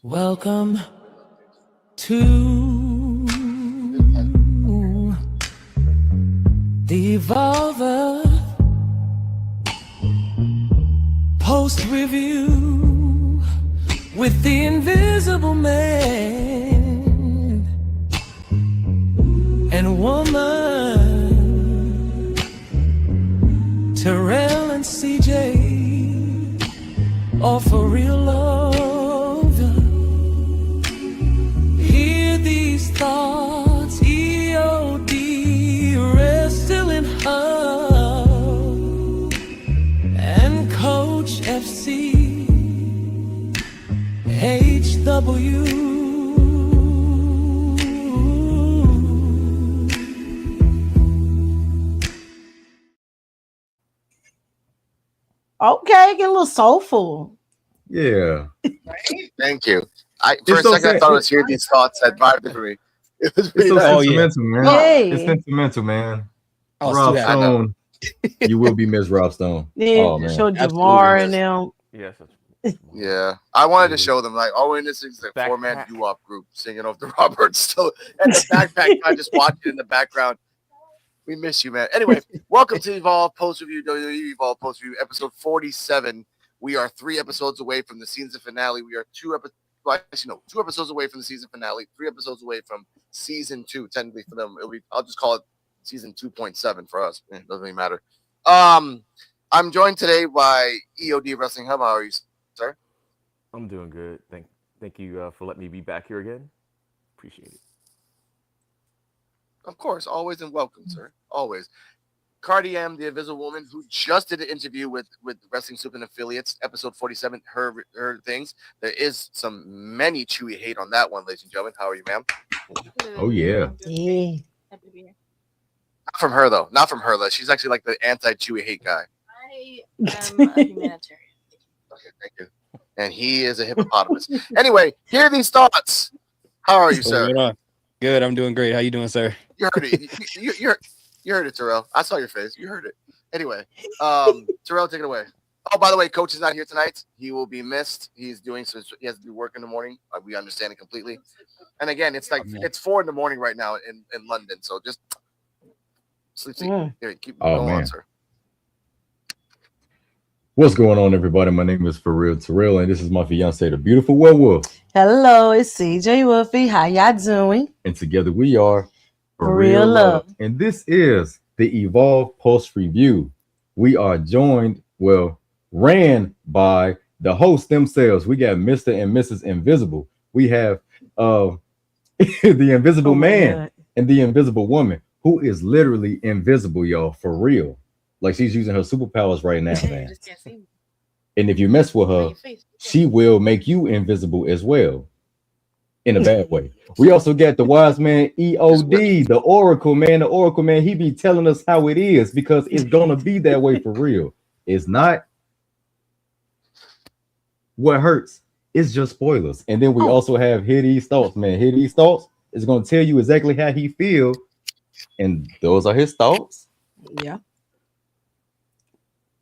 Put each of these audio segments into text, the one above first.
Welcome to the Evolver Post Review with the Invisible Man and Woman, Terrell and CJ, all for real love. Hear these thoughts, EOD, rest still in hub, and Coach FC, HW. Okay, get a little soulful. Yeah. Thank you. For a second, I thought it was Hear These Thoughts had vibed for me. It was It's so nice. sentimental, man. Yay. It's sentimental, man. Oh, Rob Stu, Stone. You will be Miss Rob Stone. Yeah, Oh, man. show Absolutely. Jamar and them. Yes. Yeah, I wanted to show them like, oh, in this is a Backpack. four-man doo-wop group singing off the Roberts still, and the backpack guy just watching in the background. We miss you, man. Anyway, welcome to Evolve Post Review, WWE Evolve Post Review, episode 47. We are 3 episodes away from the season finale. We are 2 episodes away from the season finale. 3 episodes away from season 2. Technically for them, I'll just call it season 2.7 for us. It doesn't really matter. I'm joined today by EOD Wrestling Hub. How are you, sir? I'm doing good. Thank you for letting me be back here again. Appreciate it. Of course, always and welcome, sir. Always. Cardi M, the Invisible Woman, who just did an interview with Wrestling Soup and Affiliates, episode 47, her things. There is many chewy hate on that one, ladies and gentlemen. How are you, ma'am? Oh, yeah. Yeah. Not from her, though. Not from her, though. She's actually like the anti-chewy hate guy. I am a humanitarian. Okay, thank you. And he is a hippopotamus. Anyway, hear these thoughts. How are you, What's sir? going on? Good. I'm doing great. How you doing, sir? You heard it. You heard it, Terrell. I saw your face. You heard it. Anyway, Terrell, take it away. Oh, by the way, Coach is not here tonight. He will be missed. He's doing so. He has to do work in the morning. We understand it completely. And again, it's like it's 4 in the morning right now in London. So just sleep. Here, keep going on, sir. What's going on, everybody? My name is For Real Terrell, and this is my fiance, the beautiful werewolf. Hello, it's CJ Wolfie. How y'all doing? And together we are For Real Love. And this is the Evolve Post Review. We are joined, ran by the hosts themselves. We got Mr. and Mrs. Invisible. We have the Invisible Man and the Invisible Woman, who is literally invisible, y'all, for real. Like she's using her superpowers right now, man. And if you mess with her, she will make you invisible as well. In a bad way. We also got the wise man EOD, the Oracle man. The Oracle man, he be telling us how it is because it's gonna be that way for real. It's not what hurts, it's just spoilers. And then we also have Hear These Thoughts, man. Hear These Thoughts is gonna tell you exactly how he feels, and those are his thoughts. Yeah.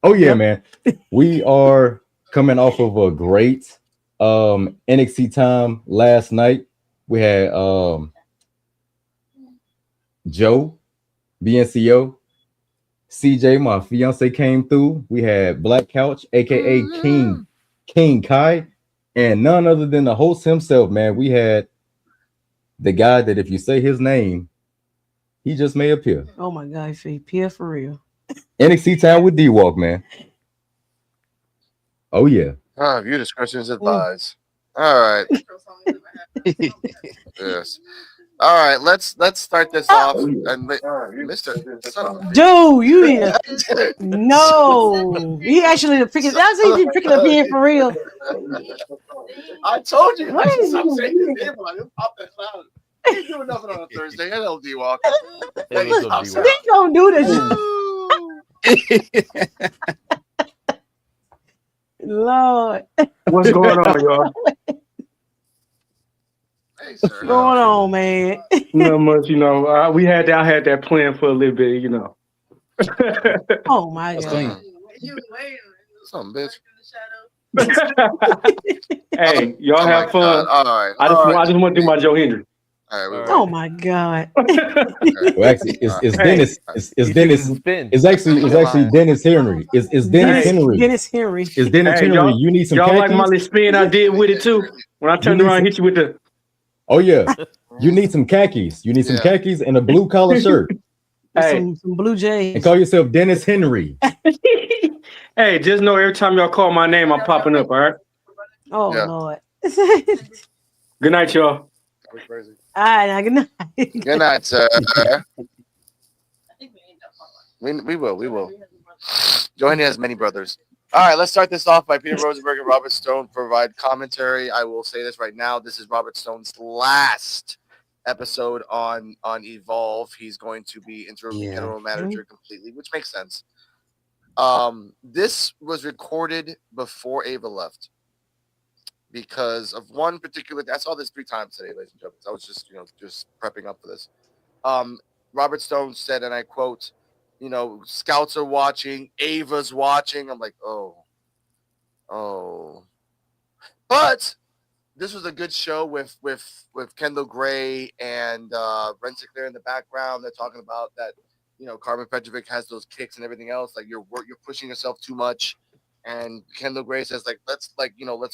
Oh yeah, man. We are coming off of a great NXT time last night. We had Joe, BNCO, CJ, my fiance, came through. We had Black Couch, aka King Kai, and none other than the host himself, man. We had the guy that if you say his name, he just may appear. Oh my God, if he appear for real. NXT time with D-Walk, man. Oh yeah. View discretion is advised. All right. Yes. All right. Let's start this off. And Mr. Son of a Dude, you here? No, he actually picking. That's he picking up here for real. I told you. I should stop saying his name. Like, pop that cloud. He ain't doing nothing on a Thursday. Hello, D-Walk. They gonna do this. Lord, what's going on, y'all? Hey, sir. what's going on, man? Not much, I had that plan for a little bit, Oh my That's God. clean. Some bitch. Hey, y'all Oh have my fun. God. All right. I just want to do my Joe Hendry. All right. We will. Oh my God. Well, actually, it's Hey. Dennis. It's Dennis. Spin. It's actually Dennis Henry. It's Dennis Hey. Henry. Dennis Henry. It's Dennis Hey, Henry. You need some y'all like my khakis. little spin I did with it too. When I turned need around some- and hit you with the Oh yeah. You need some khakis. You need some Yeah. khakis and a blue collar shirt. With Hey. some Blue Jays. And call yourself Dennis Henry. Hey, just know every time y'all call my name, I'm popping up, all right? Oh Yeah. Lord. Good night, y'all. That was crazy. All right, now, good night. Good night, sir. I think we need that part. We will. Joe Hendry has many brothers. All right, let's start this off by Peter Rosenberg and Robert Stone provide commentary. I will say this right now. This is Robert Stone's last episode on Evolve. He's going to be interim general manager completely, which makes sense. This was recorded before Ava left because of one particular. I saw this 3 times today, ladies and gentlemen. I was just prepping up for this. Robert Stone said, and I quote, scouts are watching, Ava's watching. I'm like, oh. But this was a good show with Kendall Gray and Ren Sinclair in the background. They're talking about that, Carmen Petrovic has those kicks and everything else. Like you're pushing yourself too much. And Kendall Gray says let's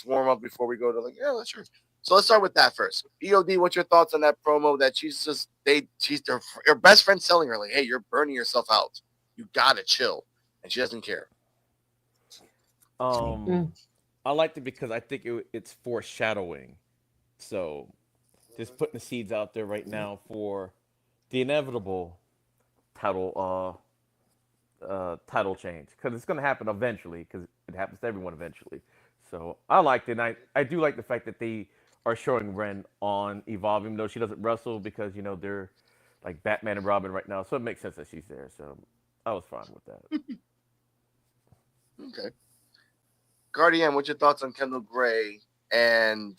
warm up before we go to yeah, sure. So let's start with that first. EOD, what's your thoughts on that promo that she's her best friend telling her hey, you're burning yourself out. You gotta chill. And she doesn't care. I liked it because I think it's foreshadowing. So just putting the seeds out there right now for the inevitable title change because it's going to happen eventually because it happens to everyone eventually. So I liked it. And I do like the fact that they are showing Ren on Evolve, even though she doesn't wrestle because they're like Batman and Robin right now. So it makes sense that she's there. So I was fine with that. Okay. Guardian, what's your thoughts on Kendall Gray and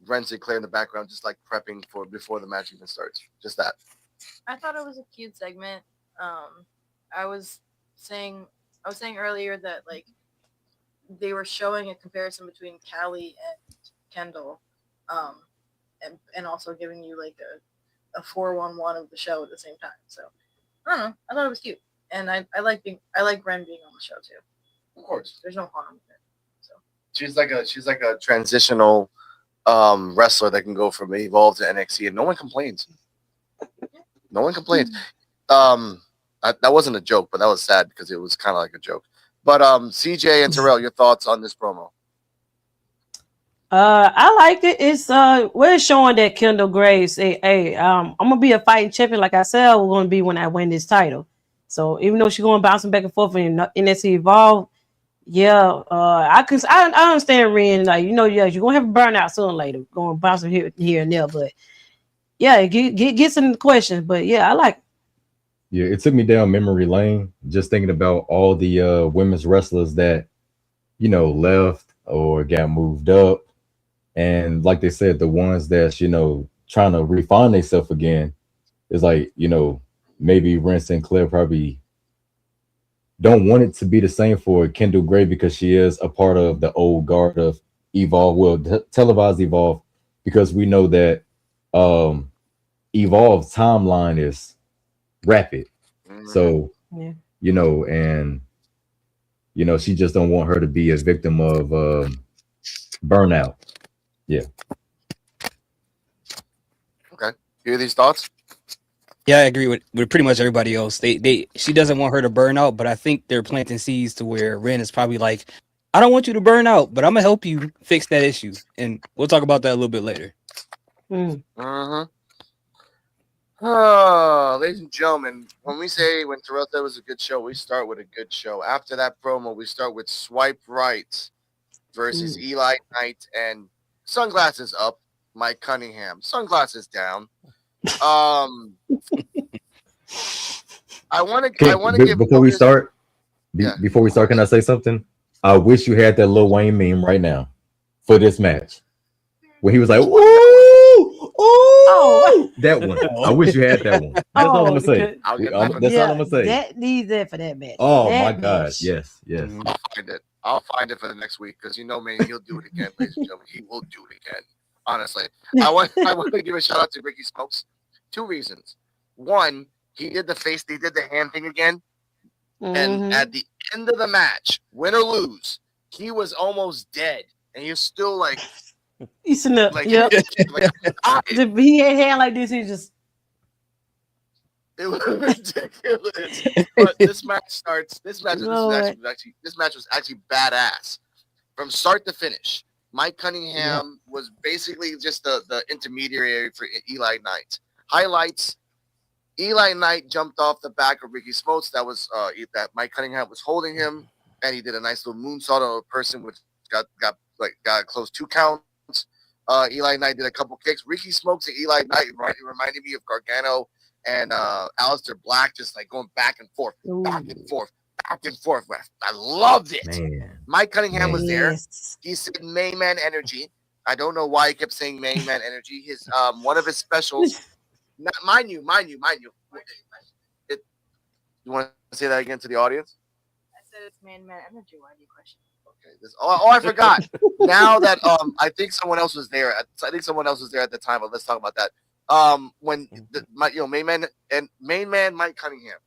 Ren Sinclair in the background, just like prepping for before the match even starts? Just that. I thought it was a cute segment. I was saying earlier that they were showing a comparison between Callie and Kendall, and also giving you a 4-1-1 of the show at the same time. So I don't know. I thought it was cute, and I like Ren being on the show too. Of course, there's no harm with it. So she's like a transitional wrestler that can go from Evolve to NXT, and no one complains. No one complains. That wasn't a joke, but that was sad because it was kind of like a joke. But CJ and Terrell, your thoughts on this promo? I liked it. It's we're showing that Kendall Gray say, "Hey, I'm gonna be a fighting champion, like I said we're gonna be when I win this title." So even though she's going bouncing back and forth in NXT Evolve, I understand Ren. You're gonna have a burnout sooner or later, going bouncing here and there. But yeah, get some questions. But yeah, I like it. Yeah, it took me down memory lane just thinking about all the women's wrestlers that left or got moved up. And like they said, the ones that's, trying to refine themselves again is maybe Ren Sinclair probably don't want it to be the same for Kendall Gray because she is a part of the old guard of Evolve, televised Evolve, because we know that Evolve's timeline is rapid. So, she just don't want her to be a victim of burnout. Yeah. Okay. Hear these thoughts? Yeah, I agree with pretty much everybody else. She doesn't want her to burn out, but I think they're planting seeds to where Ren is probably like, I don't want you to burn out, but I'm gonna help you fix that issue, and we'll talk about that a little bit later. Ladies and gentlemen, when Terrell said it was a good show, we start with a good show. After that promo, we start with Swipe Right versus Eli Knight and sunglasses up, Mike Cunningham. Sunglasses down. I want to give before we start. Before we start, can I say something? I wish you had that Lil Wayne meme right now for this match, where he was like, "Ooh, that one." I wish you had that one. That's all I'm gonna say. That's all I'm gonna say. That needs that for that match. Oh that my God! match. Yes. I'll find it. I'll find it for the next week because man, he'll do it again, ladies and gentlemen. He will do it again. Honestly, I want to give a shout out to Ricky Smokes. 2 reasons. One, he did the hand thing again, and at the end of the match, win or lose, he was almost dead, and he was still like, he's in the he had hair like this. He just. It was ridiculous. But this match starts. This match was actually badass from start to finish. Mike Cunningham was basically just the intermediary for Eli Knight. Highlights: Eli Knight jumped off the back of Ricky Smokes. That was that Mike Cunningham was holding him, and he did a nice little moonsault on a person, which got close 2 counts. Eli Knight did a couple kicks. Ricky Smokes and Eli Knight reminded me of Gargano and Aleister Black, just like going back and forth, back and forth, back and forth. I loved it. Man. Mike Cunningham was there. He said main man energy. I don't know why he kept saying main man energy. His one of his specials, mind you. You want to say that again to the audience? I said it's main man energy. Why do you question? Okay. I forgot. Now that I think someone else was there. At the time, but let's talk about that. When main man Mike Cunningham,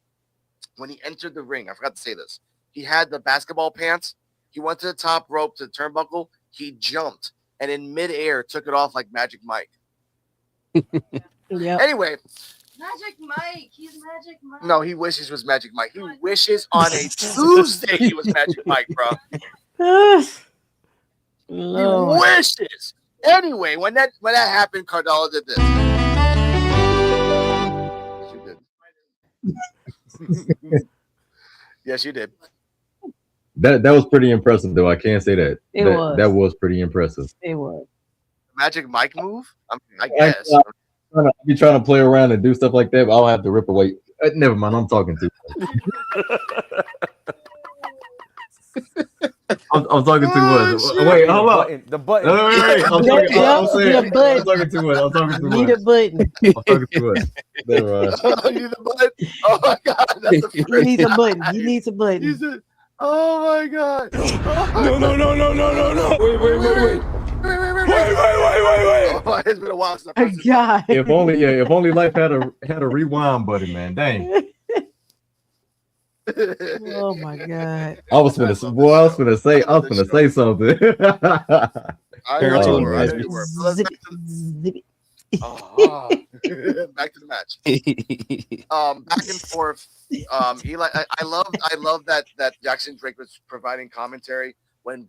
when he entered the ring, I forgot to say this. He had the basketball pants. He went to the top rope to the turnbuckle. He jumped and in midair took it off like Magic Mike. Yeah. Anyway, Magic Mike. He's Magic Mike. No, he wishes was Magic Mike. He wishes on a Tuesday he was Magic Mike, bro. He wishes. Anyway, when that happened, Cardella did this. She did. Yes, you did. That was pretty impressive, though. I can't say that. That was pretty impressive. It was. Magic Mike move? I guess. I'll be trying to play around and do stuff like that, but I'll have to rip away. Never mind. I'm talking to you. I'm talking too much. Wait, hold on. The button. Wait. I'm talking too much. I'm talking too much. Need a button. I'm talking too much. Never mind. You need a button? Oh my god. That's He needs a button. He needs a button. He said, oh my god. No. Wait. Oh, it's been a while since Oh, God. If only life had a rewind button, man. Dang. Oh my god. I was gonna say something. I Terrell know, told right? me. Back to the match. Back and forth. Eli, I love that Jackson Drake was providing commentary when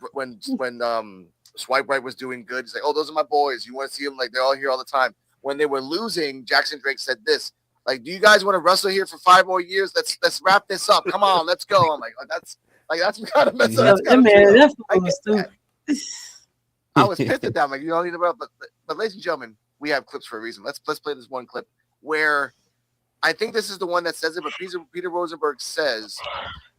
Swipe Right was doing good. He's like, oh, those are my boys. You want to see them? Like, they're all here all the time. When they were losing, Jackson Drake said this. Like, do you guys want to wrestle here for 5 more years? Let's wrap this up. Come on, let's go. I'm like, that's kind of messed up. I was pissed at that. I'm like, you don't need to rub. But ladies and gentlemen, we have clips for a reason. Let's play this one clip where I think this is the one that says it, but Peter Rosenberg says,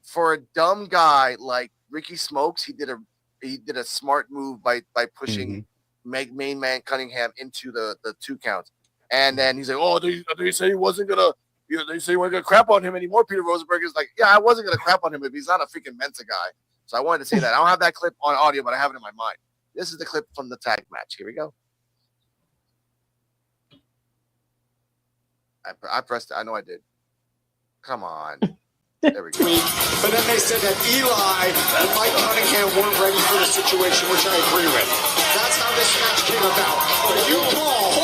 for a dumb guy like Ricky Smokes, he did a smart move by pushing main man Cunningham into the 2 count. And then he's like, oh, they say he wasn't gonna, they say you weren't gonna crap on him anymore. Peter Rosenberg is like, yeah, I wasn't gonna crap on him if he's not a freaking Mensa guy. So I wanted to say that. I don't have that clip on audio, but I have it in my mind. This is the clip from the tag match. Here we go. I pressed it. I know I did. Come on. There we go. But then they said that Eli and Mike Cunningham weren't ready for the situation, which I agree with. That's how this match came about. But you call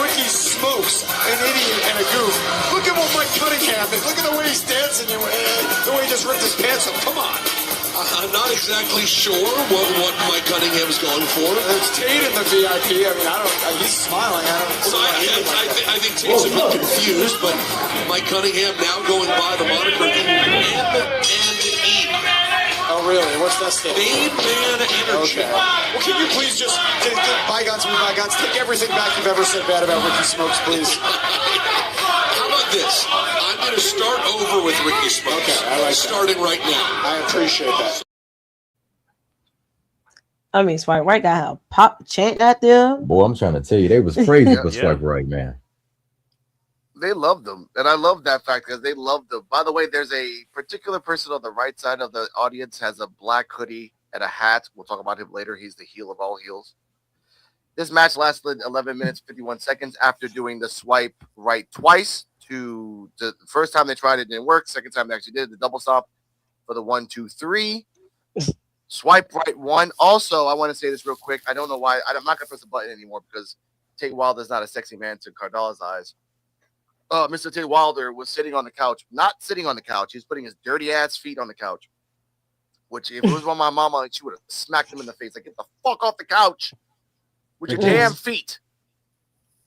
Ricky Smokes an idiot and a goof. Look at what Mike Cunningham did. Look at the way he's dancing and the way he just ripped his pants up. Come on. I'm not exactly sure what Mike Cunningham's going for. There's Tate in the VIP. I mean, he's smiling. I think Tate's a bit confused, but Mike Cunningham now going by the moniker M&E. Oh, really? What's that stand? Main man energy. Okay. Well, can you please just take bygones be bygones? Take everything back you've ever said bad about Ricky Smokes, please. How about this? I'm going to start over with Ricky Smokes. Okay, I like starting right now. I appreciate that. I mean, Swipe Right got a pop chant out there. Boy, I'm trying to tell you, they was crazy for Swipe Right, man. they loved them, and I love that fact because they loved them. By the way, there's a particular person on the right side of the audience has a black hoodie and a hat. We'll talk about him later. He's the heel of all heels. This match lasted 11 minutes 51 seconds after doing the swipe right twice. The first time they tried it didn't work. Second time they actually did the double stop for the 1, 2, 3. Swipe right 1. Also, I want to say this real quick. I don't know why. I'm not gonna press the button anymore because Tay Wilder's not a sexy man to Cardalla's eyes. Mr. Tay Wilder was sitting on the couch, not sitting on the couch. He was putting his dirty ass feet on the couch. Which, if it was my mama, she would have smacked him in the face. Like, get the fuck off the couch with your damn feet.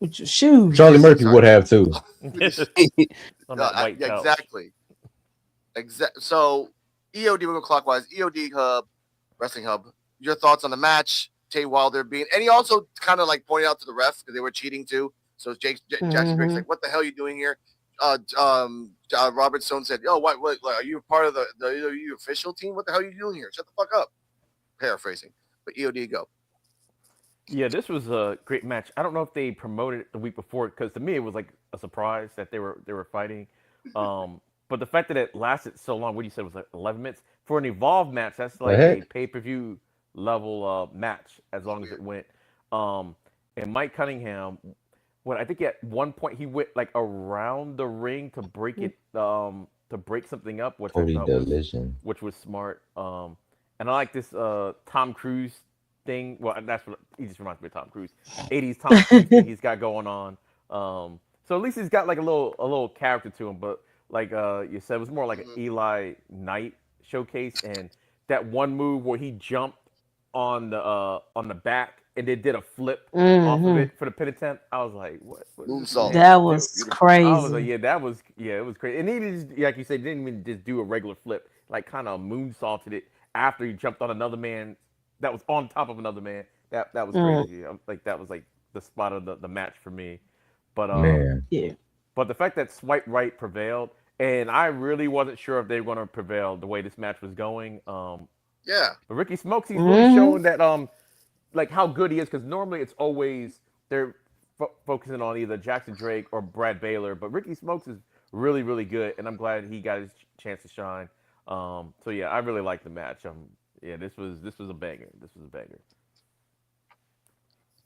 With your shoes. Charlie Murphy would have too. Exactly. So, EOD, we'll go clockwise. EOD Hub, Wrestling Hub. Your thoughts on the match? Tay Wilder being, and he also kind of like pointed out to the ref because they were cheating too. So Jackson Drake's like, "What the hell are you doing here?" Robert Stone said, "Yo, what? Are you part of the WWE official team? What the hell are you doing here? Shut the fuck up." Paraphrasing, but EOD go. Yeah, this was a great match. I don't know if they promoted it the week before because to me it was like a surprise that they were fighting. But the fact that it lasted so long, what you said was like 11 minutes for an Evolve match. That's like a pay-per-view level match as long as it went. And Mike Cunningham, when I think at one point he went like around the ring to break it, to break something up, which I thought which was smart. And I like this Tom Cruise thing. Well, that's what he just reminds me of Tom Cruise. 80s Tom Cruise thing he's got going on. So at least he's got like a little character to him. But like you said, it was more like an Eli Knight showcase, and that one move where he jumped on the back and they did a flip off of it for the pin attempt. I was like, what that was crazy. I was like, it was crazy. And he just, like you said, didn't even just do a regular flip, like kind of moonsaulted it after he jumped on another man that was on top of another man. That was crazy. Like that was like the spot of the match for me. But but the fact that swipe right prevailed, and I really wasn't sure if they were going to prevail the way this match was going. Yeah. But Ricky Smokes, he's really showing that like how good he is, because normally it's always they're focusing on either Jackson Drake or Brad Baylor, but Ricky Smokes is really, really good, and I'm glad he got his chance to shine. So yeah, I really like the match. Yeah, this was a banger. This was a banger.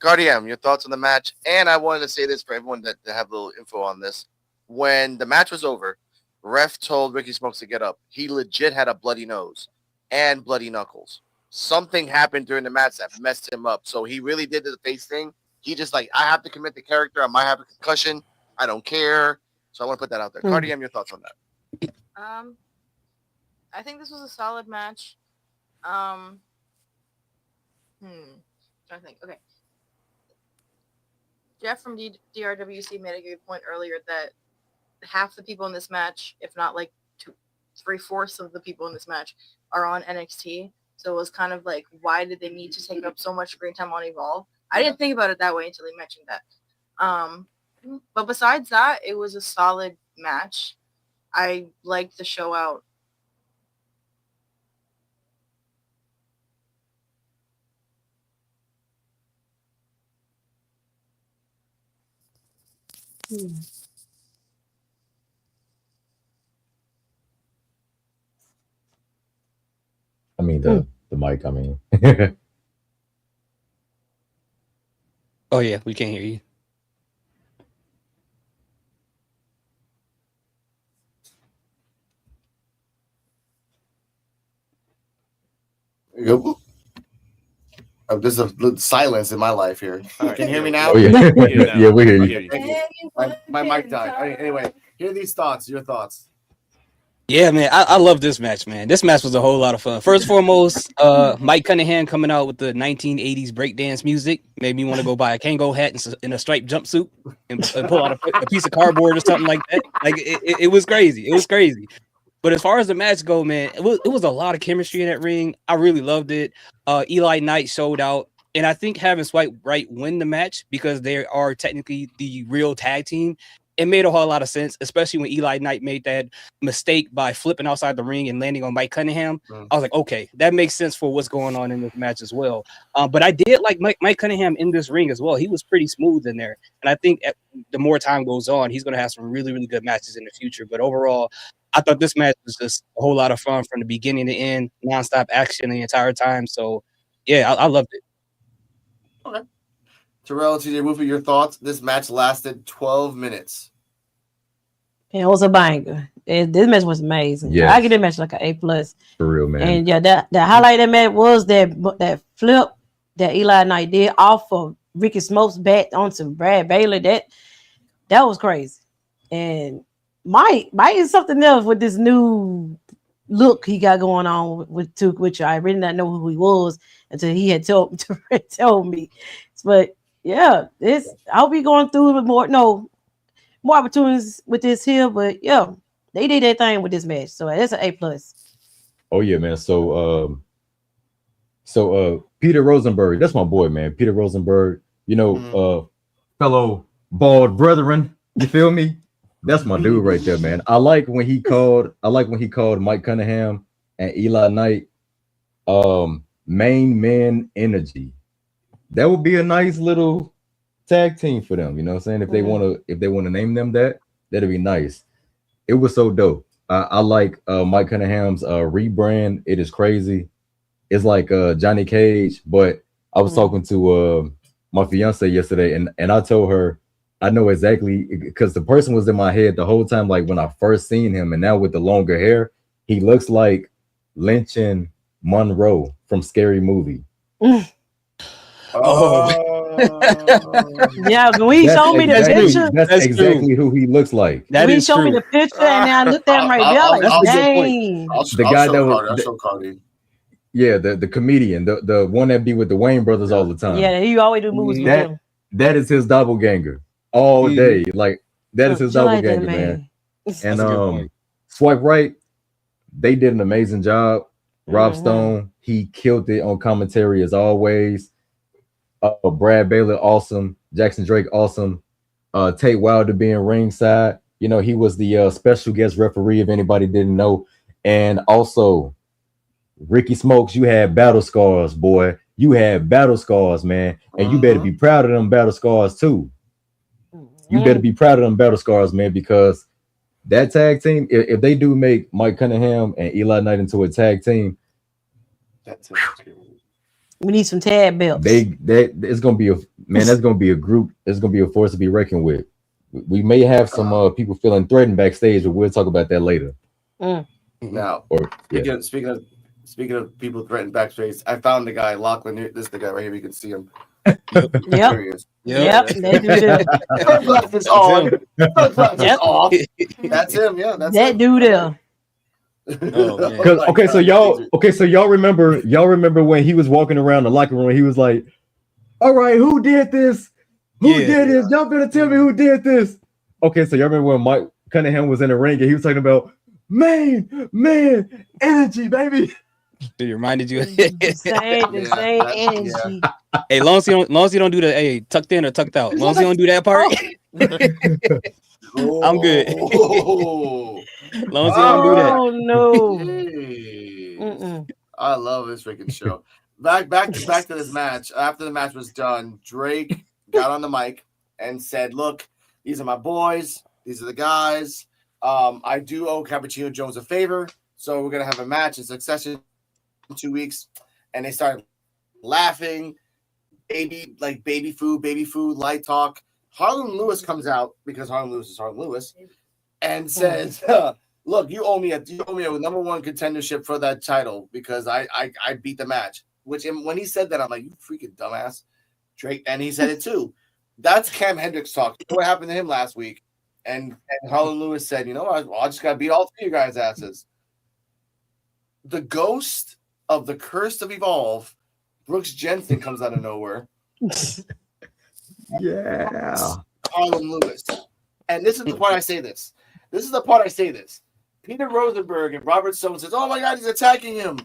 Guardian, your thoughts on the match? And I wanted to say this for everyone that have a little info on this. When the match was over, ref told Ricky Smokes to get up. He legit had a bloody nose and bloody knuckles. Something happened during the match that messed him up. So he really did the face thing. He just like, I have to commit the character. I might have a concussion. I don't care. So I want to put that out there. Guardian, your thoughts on that? I think this was a solid match. Trying to think. Okay. Jeff from DRWC made a good point earlier that half the people in this match, if not like 3/4 of the people in this match, are on NXT. So it was kind of like, why did they need to take up so much screen time on Evolve? I didn't think about it that way until he mentioned that. But besides that, it was a solid match. I liked the show out. I mean the mic. I mean. Oh yeah, we can't hear you. There's a silence in my life here. Can you hear me now? Oh, yeah. Yeah, we hear you. My mic died. Anyway, hear these thoughts. Your thoughts. Yeah, man, I love this match, man. This match was a whole lot of fun. First and foremost, Mike Cunningham coming out with the 1980s breakdance music made me want to go buy a Kango hat and a striped jumpsuit and pull out a piece of cardboard or something like that. Like it was crazy. It was crazy. But as far as the match go, man, it was a lot of chemistry in that ring. I really loved it. Eli Knight showed out, and I think having Swipe Right win the match because they are technically the real tag team it made a whole lot of sense, especially when Eli Knight made that mistake by flipping outside the ring and landing on Mike Cunningham. I was like, okay, that makes sense for what's going on in this match as well. But I did like Mike Cunningham in this ring as well. He was pretty smooth in there. And I think the more time goes on, he's going to have some really, really good matches in the future. But overall, I thought this match was just a whole lot of fun from the beginning to end, nonstop action the entire time. So, yeah, I loved it. Okay. Terrell, TJ Wolfie, your thoughts? This match lasted 12 minutes. It was a banger. This match was amazing. Yes. I give this match like an A+. For real, man. And yeah, the highlight of that match was that flip that Eli Knight did off of Ricky Smoke's back onto Brad Baylor. That was crazy. And Mike is something else with this new look he got going on which I really didn't know who he was until he had told me. But yeah, I hope he going through with more opportunities with this here. But yeah, they did their thing with this match, so that's an A+. Oh yeah, man. So Peter Rosenberg, that's my boy, man. Peter Rosenberg, fellow bald brethren. You feel me? That's my dude right there, man. I like when he called Mike Cunningham and Eli Knight main man energy. That would be a nice little tag team for them, you know what I'm saying? If they want to name them that'd be nice. It was so dope. I like Mike Cunningham's rebrand. It is crazy. It's like Johnny Cage, but I was talking to my fiance yesterday, and I told her I know exactly, because the person was in my head the whole time, like when I first seen him, and now with the longer hair, he looks like Lynch and Monroe from Scary Movie. Oh, yeah. When he showed me the picture, that's exactly who he looks like. When he showed me the picture, and then I looked at him right there, like, dang. The guy that was yeah, the comedian, the one that be with the Wayne brothers all the time. Yeah, he always do movies with him. That is his doppelganger all day. Like that is his doppelganger, man. And Swipe Right, they did an amazing job. Rob Stone, he killed it on commentary as always. Brad Baylor, awesome. Jackson Drake, awesome. Tate Wilder being ringside. You know, he was the special guest referee, if anybody didn't know. And also, Ricky Smokes, you had battle scars, boy. You had battle scars, man. And you better be proud of them battle scars, too. You better be proud of them battle scars, man, because that tag team, if they do make Mike Cunningham and Eli Knight into a tag team, we need some tag belts. It's gonna be that's gonna be a group. It's gonna be a force to be reckoned with. We may have some people feeling threatened backstage, but we'll talk about that later. Now, speaking of people threatened backstage, I found the guy, Lachlan. This is the guy right here. You can see him. Yep. They do that. Sunglasses on. Sunglasses off. That's him. Yeah, that's that dude there. Okay, so y'all remember when he was walking around the locker room, he was like, all right, who did this? Who did this? Y'all better tell me who did this. Okay, so y'all remember when Mike Cunningham was in the ring and he was talking about man energy, baby. It reminded you. the same energy. Hey, long as you don't do the tucked in or tucked out. Long as you don't do that part, I'm good. Long as you don't do that. Oh no! I love this freaking show. Back to this match. After the match was done, Drake got on the mic and said, "Look, these are my boys. These are the guys. I do owe Cappuccino Jones a favor, so we're gonna have a match in succession in 2 weeks." And they started laughing, baby food, light talk. Harlan Lewis comes out because Harlan Lewis is Harlan Lewis, and says, "Look, you owe me a number one contendership for that title because I beat the match." Which, when he said that, I'm like, "You freaking dumbass, Drake!" And he said it too. That's Cam Hendricks talk. You know what happened to him last week? And Harlan Lewis said, "You know what? I just got to beat all three of you guys' asses." The ghost of the Curse of Evolve, Brooks Jensen, comes out of nowhere. Yeah. Harlan Lewis. And this is the part I say this. Peter Rosenberg and Robert Stone says, "Oh my God, he's attacking him."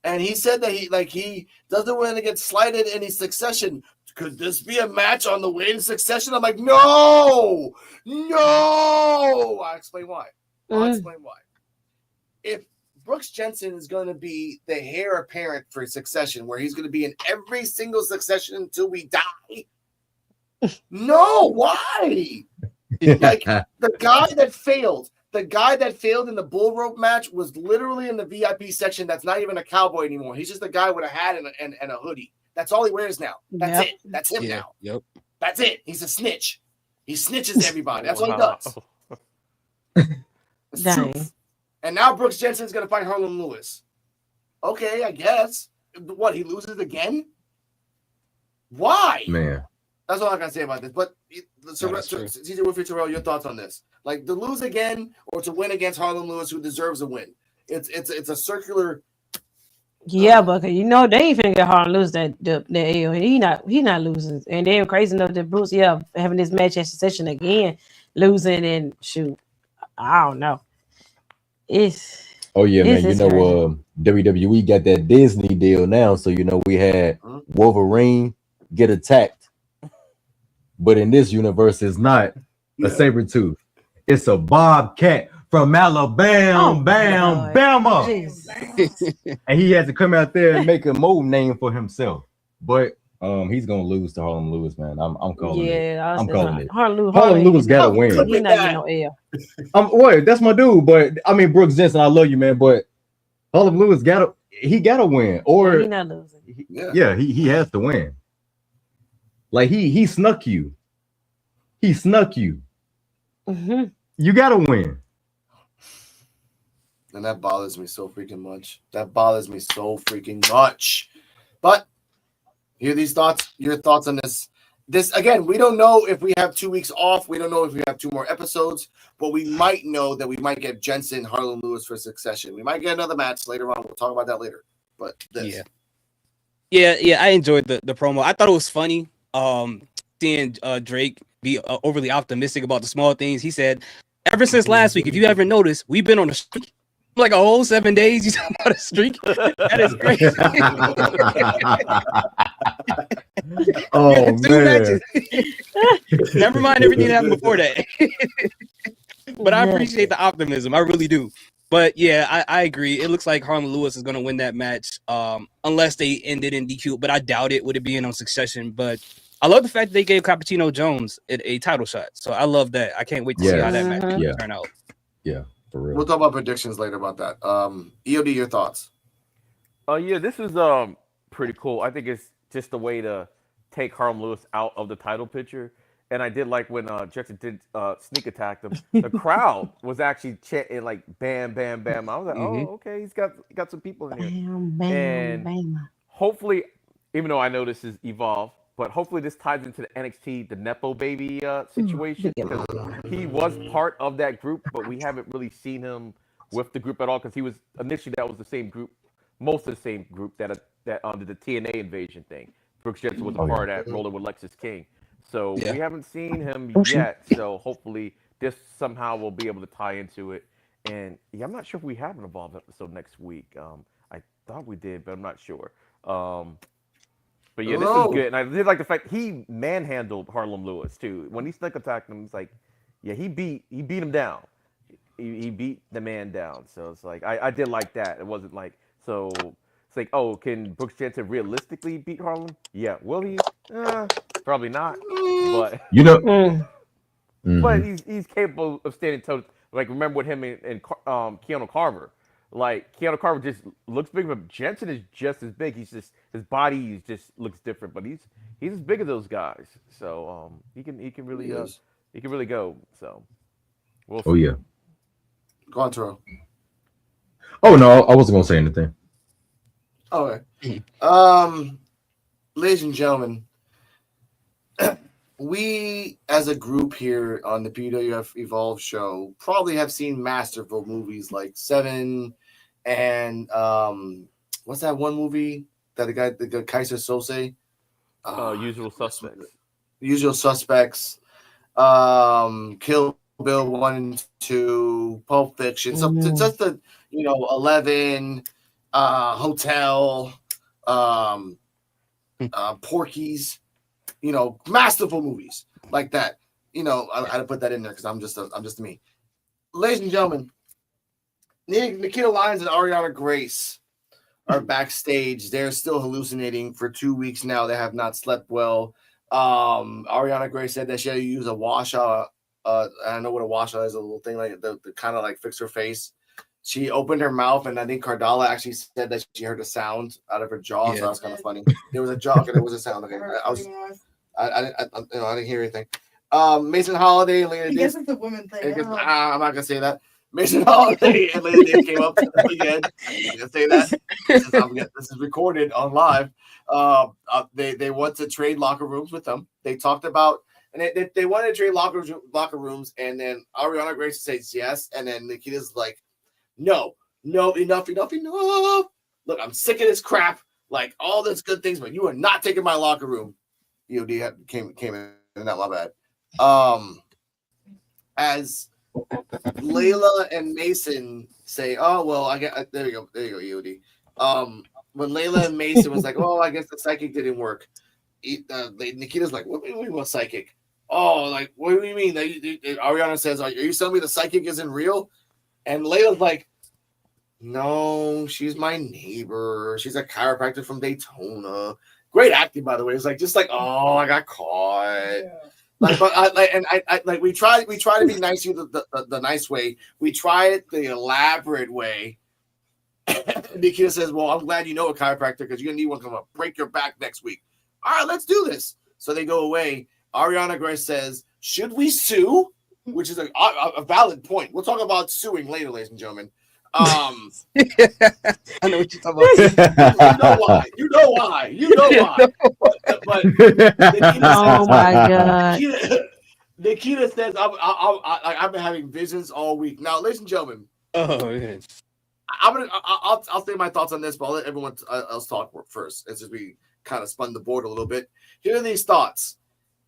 And he said that he doesn't want to get slighted in his succession. could this be a match on the way to Succession? I'm like, no. I'll explain why. If Brooks Jensen is going to be the heir apparent for Succession, where he's going to be in every single Succession until we die, no, why? Like the guy that failed in the bull rope match was literally in the VIP section. That's not even a cowboy anymore. He's just a guy with a hat and a hoodie. That's all he wears now. That's it. That's him now. Yep. That's it. He's a snitch. He snitches everybody. That's all he does. It's truth. And now Brooks Jensen's going to fight Harlan Lewis. Okay, I guess. What, he loses again? Why? Man. That's all I got to say about this. But CJ Wilfred Terrell, your thoughts on this? Like to lose again or to win against Harlan Lewis, who deserves a win? It's a circular. Yeah, but they ain't finna get Harlan Lewis that L. He not losing, and they're crazy enough that Bruce having this match at Succession again, losing and shoot. I don't know. Man. WWE got that Disney deal now, so we had Wolverine get attacked. But in this universe, it's not a saber tooth. It's a bobcat from Alabama, Bama. And he has to come out there and make a mold name for himself. But he's gonna lose to Harlan Lewis, man. I'm calling it. I'm calling it. Harlan Lewis got to win. He's not getting no L. Wait, that's my dude. But I mean, Brooks Jensen, I love you, man. But Harlan Lewis gotta win, or he's not losing. He has to win. Like he snuck you. He snuck you. Mm-hmm. You gotta win. And that bothers me so freaking much. But hear these thoughts, your thoughts on this. This again, we don't know if we have 2 weeks off. We don't know if we have 2 more episodes, but we might know that we might get Jensen, Harlan Lewis for Succession. We might get another match later on. We'll talk about that later. But this. Yeah, I enjoyed the promo. I thought it was funny. Seeing Drake be overly optimistic about the small things. He said, ever since last week, if you ever noticed, we've been on a streak. Like a whole 7 days, you talking about a streak? That is crazy. Oh, man. Never mind everything that happened before that. But I appreciate the optimism. I really do. But yeah, I agree. It looks like Harlan Lewis is going to win that match, unless they ended in DQ. But I doubt it with it being on Succession. But I love the fact that they gave Cappuccino Jones a title shot. So I love that. I can't wait to see how that match turn out. Yeah, for real. We'll talk about predictions later about that. EOD, your thoughts? Yeah, this is pretty cool. I think it's just a way to take Harlan Lewis out of the title picture. And I did like when Jackson did sneak attack them. The crowd was actually chanting like "bam, bam, bam." I was like, "Oh, okay, he's got some people in here." Bam. Hopefully, even though I know this is Evolve, but hopefully this ties into the NXT, the Nepo baby situation, because he was part of that group, but we haven't really seen him with the group at all. Because he was initially that was the same group, most of the same group that under the TNA invasion thing. Brooks Jensen was a part of that, rolling with Lexis King. So we haven't seen him yet. So hopefully this somehow will be able to tie into it. And I'm not sure if we have an Evolve episode next week. I thought we did, but I'm not sure. But yeah, this is good. And I did like the fact he manhandled Harlan Lewis too. When he sneak attacked him, it's like, yeah, he beat him down. He beat the man down. So it's like I did like that. It wasn't like so. It's like, oh, can Brooks Jensen realistically beat Harlan? Yeah, will he? Probably not. But but he's capable of standing toe. Like remember with him and Keanu Carver. Like Keanu Carver just looks big, but Jensen is just as big. He's just his body just looks different, but he's as big as those guys. So he can really go. So we'll see. Oh yeah. Go on, Terrell. Oh no, I wasn't gonna say anything. Okay. Ladies and gentlemen, we as a group here on the PWF Evolve show probably have seen masterful movies like Seven and what's that one movie that the guy Kaiser Sose? Usual Suspects. Usual Suspects. Kill Bill 1 and 2, Pulp Fiction. So it's just the 11, Hotel, Porky's. masterful movies like that. I had to put that in there because I'm just me. Ladies and gentlemen, Nikita Lyons and Ariana Grace are backstage. They're still hallucinating for 2 weeks now. They have not slept well. Ariana Grace said that she had to use a washa. I know what a washa is, a little thing like the kind of like fix her face. She opened her mouth, and I think Cardala actually said that she heard a sound out of her jaw. Yeah. So that's kind of funny. There was a jaw, and there was a sound. Okay, I didn't hear anything. Mason Holiday and Lena. I guess it's a woman thing. I'm not gonna say that. Mason Holiday and Lena Dave came up again. I'm gonna say that. This is recorded on live. They want to trade locker rooms with them. They talked about. And they wanted to trade locker rooms, and then Ariana Grace says yes, and then Nikita's like, no, enough. Look, I'm sick of this crap, like all this good things, but you are not taking my locker room. EOD came in that, my bad. As Layla and Mason say, oh well, I get there you go, EOD. When Layla and Mason was like, oh, I guess the psychic didn't work. Nikita's like, what do you mean, what psychic? Oh, like, what do you mean? Ariana says, are you telling me the psychic isn't real? And Layla's like, no, she's my neighbor. She's a chiropractor from Daytona. Great acting, by the way. It's like, just like, oh, I got caught. Yeah. We try to be nice to you the nice way. We try it the elaborate way. Nikita says, well, I'm glad you know a chiropractor because you're going to need one to break your back next week. All right, let's do this. So they go away. Ariana Grace says, should we sue? Which is a valid point. We'll talk about suing later, ladies and gentlemen. I know what you're talking about. You know why. But oh my God. Nikita says, I've been having visions all week. Now, ladies and gentlemen. Oh, yeah. I'll say my thoughts on this, but I'll let everyone else talk first. As we kind of spun the board a little bit. Here are these thoughts.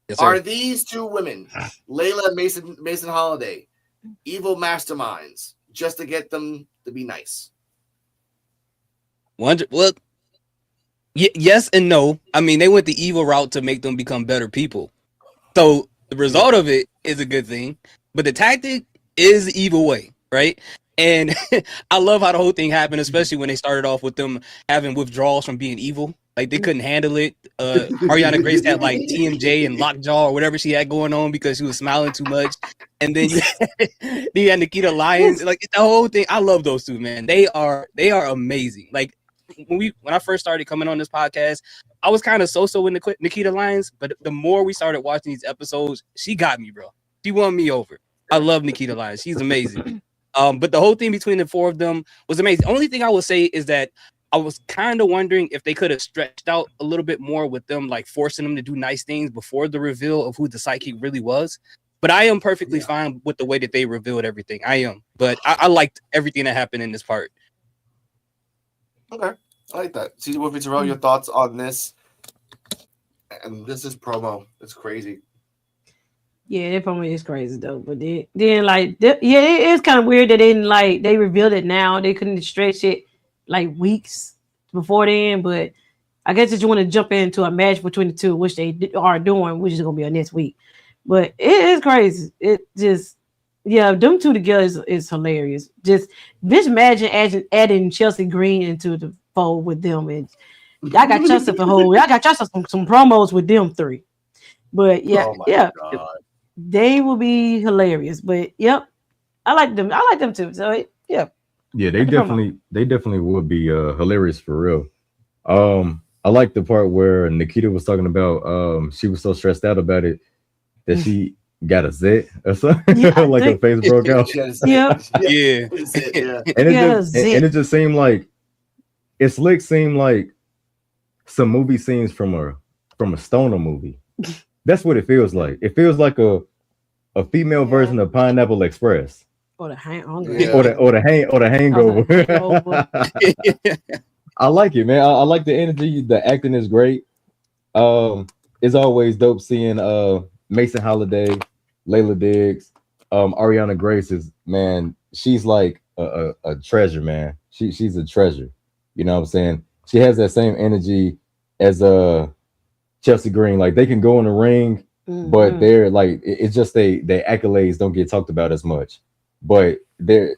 Yes, are these two women, Layla and Mason Holiday, evil masterminds just to get them to be nice? Well, yes and no. I mean, they went the evil route to make them become better people. So the result of it is a good thing, but the tactic is the evil way, right? And I love how the whole thing happened, especially when they started off with them having withdrawals from being evil. Like they couldn't handle it. Ariana Grace had like TMJ and lockjaw or whatever she had going on because she was smiling too much. And then you had Nikita Lyons. Like the whole thing. I love those two, man. They are amazing. Like when I first started coming on this podcast, I was kind of so with Nikita Lyons, but the more we started watching these episodes, she got me, bro. She won me over. I love Nikita Lyons. She's amazing. But the whole thing between the four of them was amazing. The only thing I will say is that I was kind of wondering if they could have stretched out a little bit more with them, like forcing them to do nice things before the reveal of who the psychic really was. But I am perfectly fine with the way that they revealed everything. I am. But I liked everything that happened in this part. Okay. I like that. See, Wolfie Terrell, your thoughts on this? And this is promo. It's crazy. Yeah, that promo is crazy though. But then it is kind of weird that they revealed it now. They couldn't stretch it like weeks before then. But I guess if you want to jump into a match between the two, which they are doing, which is gonna be on next week. But it is crazy. It just them two together is hilarious. Just imagine adding Chelsea Green into the fold with them, and I got Chelsea some promos with them three. But they will be hilarious. But I like them. I like them too. So they definitely would be hilarious for real. I like the part where Nikita was talking about she was so stressed out about it that she got a zit or something. Like her face broke out. Yeah. And it just seemed like seemed like some movie scenes from a stoner movie. That's what it feels like. It feels like a female version of Pineapple Express. Or the hangover. I like it, man. I like the energy. The acting is great. It's always dope seeing Mason Holiday, Layla Diggs, Ariana Grace is, man, she's like a treasure, man. She's a treasure. You know what I'm saying? She has that same energy as Chelsea Green. Like they can go in the ring, but they're like it's just their accolades don't get talked about as much. But they're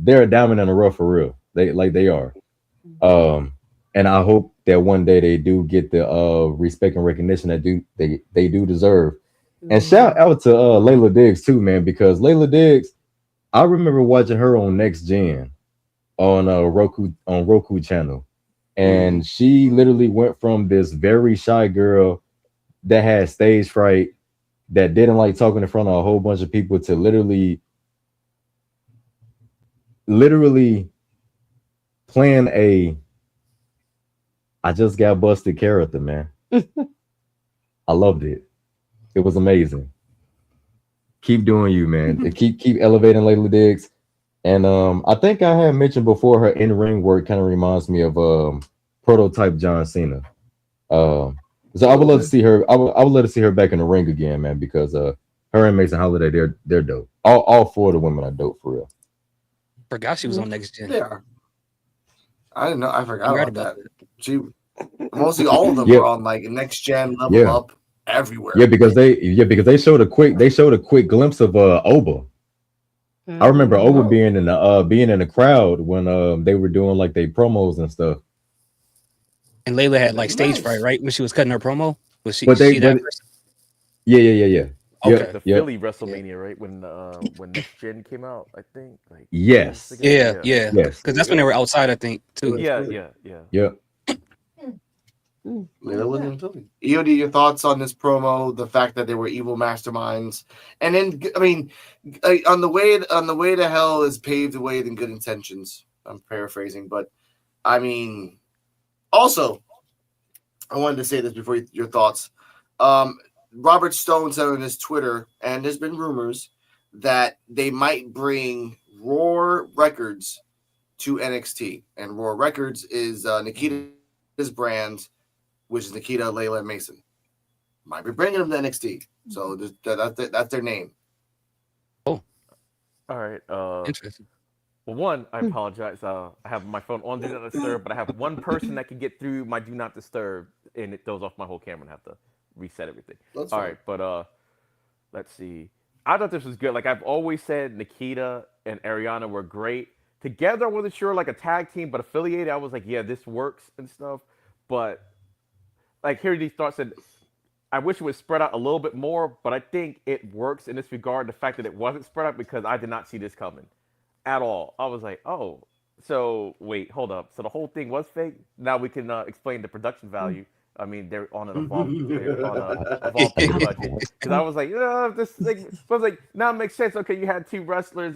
a diamond in the rough for real. They are. And I hope that one day they do get the respect and recognition that they do deserve. And shout out to Layla Diggs too, man, because Layla Diggs, I remember watching her on Next Gen on Roku channel. And she literally went from this very shy girl that had stage fright, that didn't like talking in front of a whole bunch of people, to literally playing I just got busted character, man. I loved it. It was amazing. Keep doing you, man. Keep elevating Layla Diggs. And I think I had mentioned before, her in-ring work kind of reminds me of prototype John Cena. So I would love to see her. I would love to see her back in the ring again, man, because her and Mason Holiday, they're dope. All four of the women are dope for real. Forgot she was on Next Gen. They are. I didn't know. I forgot Right about that. She mostly all of them were on like Next Gen, Level Up, everywhere. Yeah, because they showed a quick glimpse of Oba. I remember Oba being in the crowd when they were doing like their promos and stuff. And Layla had like stage fright, right? When she was cutting her promo? Was she, But she that person? Yeah. Okay. The Philly WrestleMania, right? When Next Gen came out, I think. Like yes. Yeah. Yes. Because that's when they were outside, I think, too. Yeah. Layla was in Philly. EOD, your thoughts on this promo? The fact that they were evil masterminds, and then I mean, on the way to hell is paved the way in good intentions. I'm paraphrasing, but I mean, also, I wanted to say this before your thoughts. Robert Stone said on his Twitter, and there's been rumors that they might bring Raw Records to NXT, and Raw Records is Nikita's brand, which is Nikita, Layla, and Mason. Might be bringing them to NXT, so that's their name. Oh, all right. Interesting. Well, one, I apologize. I have my phone on Do Not Disturb, but I have one person that can get through my Do Not Disturb, and it throws off my whole camera and have to reset everything. That's all fine. right, but let's see. I thought this was good. Like I've always said, Nikita and Ariana were great together. I wasn't sure, like a tag team, but affiliated, I was like, yeah, this works and stuff. But like hearing these thoughts, and I wish it was spread out a little bit more, but I think it works in this regard. The fact that it wasn't spread out, because I did not see this coming at all. I was like, oh, so wait, hold up. So the whole thing was fake. Now we can explain the production value. I mean, they're on an evolved budget. Because I was like, this thing. I was like, now it makes sense. Okay, you had two wrestlers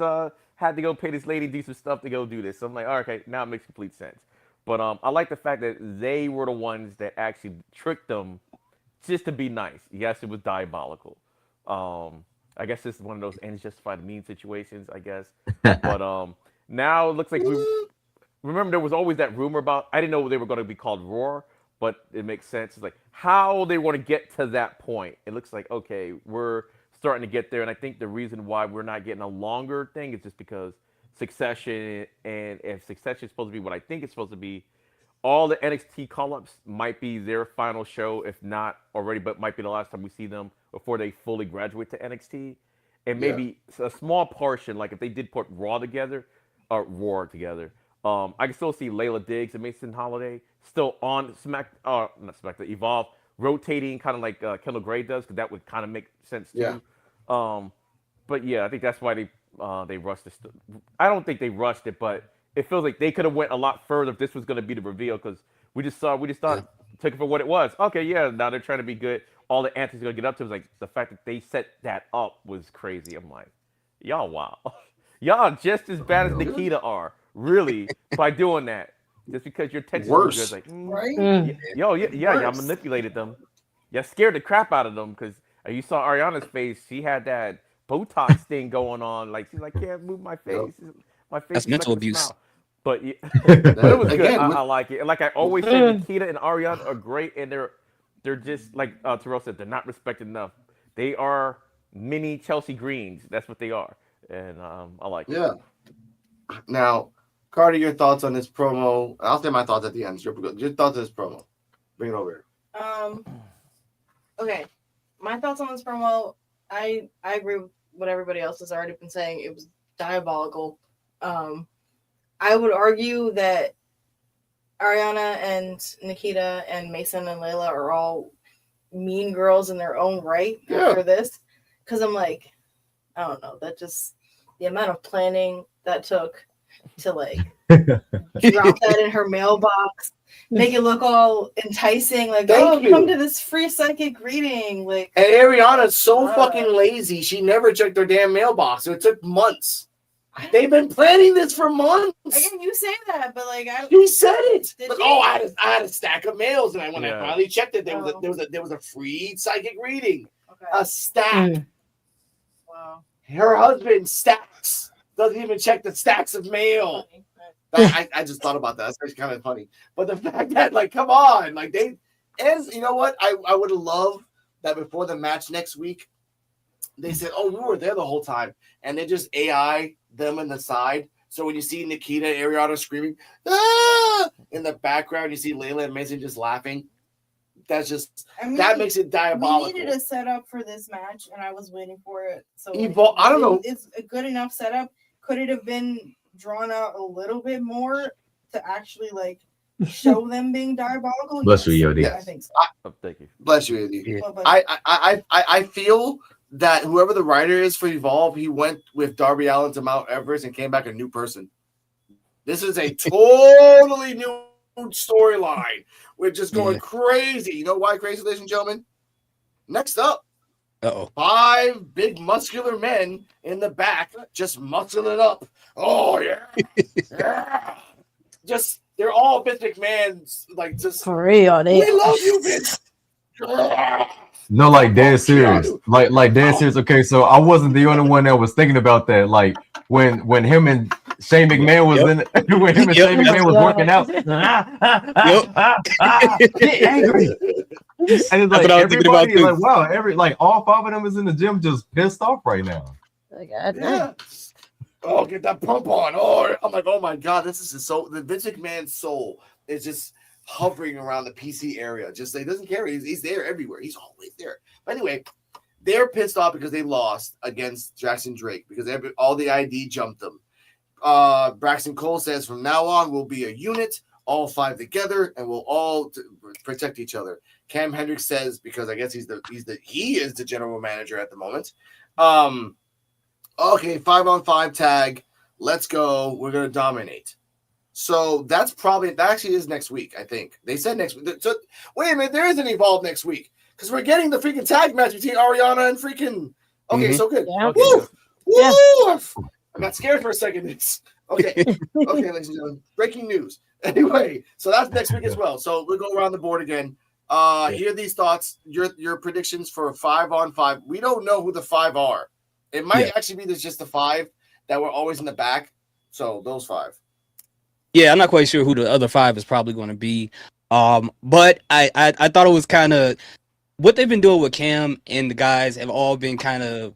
had to go pay this lady do some stuff to go do this. So I'm like, okay, now it makes complete sense. But I like the fact that they were the ones that actually tricked them just to be nice. Yes, it was diabolical. I guess this is one of those ends justify the mean situations, I guess. But now it looks like remember there was always that rumor about, I didn't know they were going to be called Roar, but it makes sense. It's like how they want to get to that point. It looks like, okay, we're starting to get there. And I think the reason why we're not getting a longer thing is just because Succession, and if Succession is supposed to be what I think it's supposed to be, all the NXT call-ups might be their final show, if not already, but might be the last time we see them before they fully graduate to NXT. And maybe a small portion, like if they did put Raw together, or Roar together, I can still see Layla Diggs and Mason Holiday still on Evolve, rotating kind of like Kendall Gray does, because that would kind of make sense too. But yeah, I think that's why they rushed this. I don't think they rushed it, but it feels like they could have went a lot further if this was going to be the reveal, because we just thought took it for what it was. Okay, yeah, now they're trying to be good. All the antics are going to get up to was like the fact that they set that up was crazy. I'm like, y'all, wow. Y'all just as bad as Nikita are, really, by doing that. Just because your tension worse, is like, right? Y'all manipulated them. Y'all scared the crap out of them, because you saw Ariana's face. She had that Botox thing going on. Like, she's like, can't move my face. My face That's is mental like abuse. Smile. But it was good. Again, I like it. And like I always say, Nikita and Ariana are great, and they're just like Terrell said, they're not respected enough. They are mini Chelsea Greens. That's what they are, and I like it. Yeah. Now, Carter, your thoughts on this promo? I'll say my thoughts at the end. Your thoughts on this promo. Bring it over here. Okay, my thoughts on this promo. I agree with what everybody else has already been saying. It was diabolical. I would argue that Ariana and Nikita and Mason and Layla are all mean girls in their own right after this. Because I'm like, I don't know, that just the amount of planning that took to like drop that in her mailbox, make it look all enticing, like, come to this free psychic reading. Like, and Ariana's so fucking lazy, she never checked her damn mailbox. So it took months. They've been planning this for months. Again, you say that, but like, he said it. Did But, you? I had a stack of mails, and when I finally checked it, there was a free psychic reading. Okay. A stack. Wow. Her husband stacks. Doesn't even check the stacks of mail. I just thought about that. That's actually kind of funny. But the fact that, like, come on, like they, and you know what? I would have loved that before the match next week. They said, "Oh, we were there the whole time," and they just AI them in the side. So when you see Nikita, Ariana screaming in the background, you see Layla and Mason just laughing. That's just that makes it diabolical. We needed a setup for this match, and I was waiting for it. So I don't know. It's a good enough setup. Could it have been drawn out a little bit more to actually like show them being diabolical? Bless you, Yodi. I think so. Thank you. Bless you, Yodi. I feel that whoever the writer is for Evolve, he went with Darby Allin to Mount Everest and came back a new person. This is a totally new storyline. We're just going crazy. You know why crazy, ladies and gentlemen? Next up, 5 big muscular men in the back just muscling up. Oh yeah, yeah. Just they're all Vince McMahon's, like, just for real. We love you, Vince. No, like dead serious. Like dead serious. Okay, so I wasn't the only one that was thinking about that. Like when him and Shane McMahon was in when him and Shane McMahon was working out. Get angry. And it's like everybody like, wow, all 5 of them is in the gym just pissed off right now. Oh, get that pump on. Oh, I'm like, oh my God, this is so the Vince McMahon soul is just hovering around the PC area. Just he doesn't care. He's there everywhere. He's always there. But anyway, they're pissed off because they lost against Jackson Drake because all the ID jumped them. Braxton Cole says from now on we'll be a unit, all 5 together, and we'll all protect each other. Cam Hendricks says, because I guess he is the general manager at the moment. Okay, 5-on-5 tag. Let's go. We're gonna dominate. So that actually is next week, I think. They said next week. So wait a minute, there is an Evolve next week because we're getting the freaking tag match between Ariana and freaking. Okay, so good. Yeah. Woo! Woo! I got scared for a second. Okay, ladies and gentlemen. Breaking news. Anyway, so that's next week as well. So we'll go around the board again. Hear these thoughts. Your predictions for 5-on-5. We don't know who the 5 are. It might actually be just the 5 that were always in the back. So those 5. Yeah, I'm not quite sure who the other 5 is probably going to be. But I thought it was kind of what they've been doing with Cam and the guys have all been kind of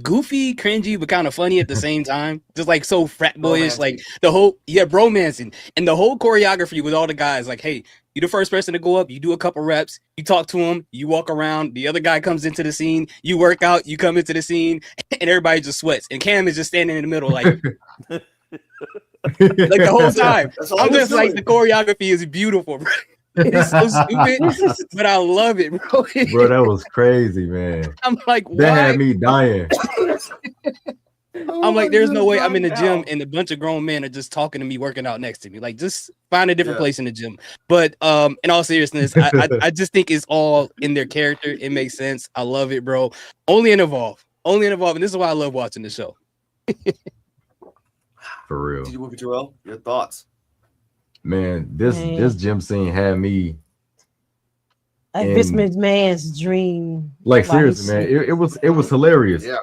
goofy, cringy, but kind of funny at the same time. Just like so frat boyish, like the whole bromancing and the whole choreography with all the guys. Like, hey, you're the first person to go up. You do a couple reps. You talk to him. You walk around. The other guy comes into the scene. You work out. You come into the scene, and everybody just sweats. And Cam is just standing in the middle, like. Like the whole time. I'm just like, the choreography is beautiful, bro. It's so stupid, but I love it, bro. Bro, that was crazy, man. I'm like, that had me dying. I'm like, there's no way I'm in the gym and a bunch of grown men are just talking to me, working out next to me. Like, just find a different place in the gym. But in all seriousness, I just think it's all in their character. It makes sense. I love it, bro. Only in Evolve. And this is why I love watching the show. For real. Did you move it, Terrell? Your thoughts? Man, this gym scene had me like Vince McMahon's dream. Like seriously, man, it was hilarious. Yeah,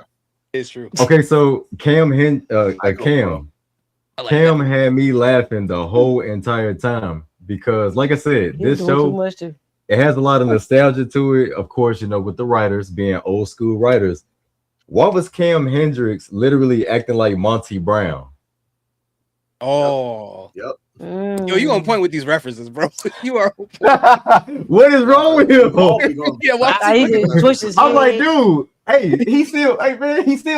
it's true. Okay, so Cam had me laughing the whole entire time because, like I said, this show it has a lot of nostalgia to it. Of course, you know, with the writers being old school writers. Why was Cam Hendricks literally acting like Monty Brown? Oh, yep. Yo, you on point with these references, bro. You are. What is wrong with him? Yeah, why? I just twitch his I'm like, head. dude, hey, he's still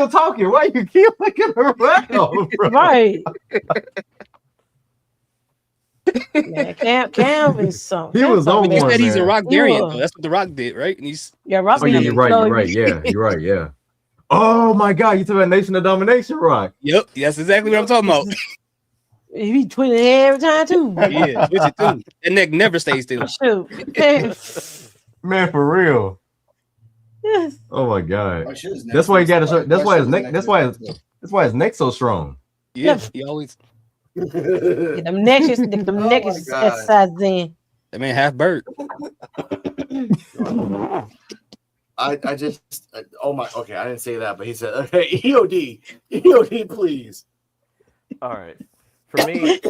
talking. Why you keep looking around, bro? Right. Man, Cam is something. He was on He one, said he's a man. Rock He variant, was. though. That's what the Rock did, right? And he's Yeah, Rock Oh yeah, beat you're him. right. So You're right. Yeah, you're right. Yeah. Oh my God, you talking about Nation of Domination, Rock? yep, that's exactly what I'm talking about. he be twitching his head every time too. Yeah, switch it too. That neck never stays still. Shoot. Man, for real. Yes. Oh my God. Oh, shit, his neck That's why he got is- to. That's why his neck. neck That's is- why his neck's so strong. Yeah, he always. Get them necks, neck my is God. exercise then. That man half bird. I just oh my okay, I didn't say that, but he said okay, EOD, please. All right. For me,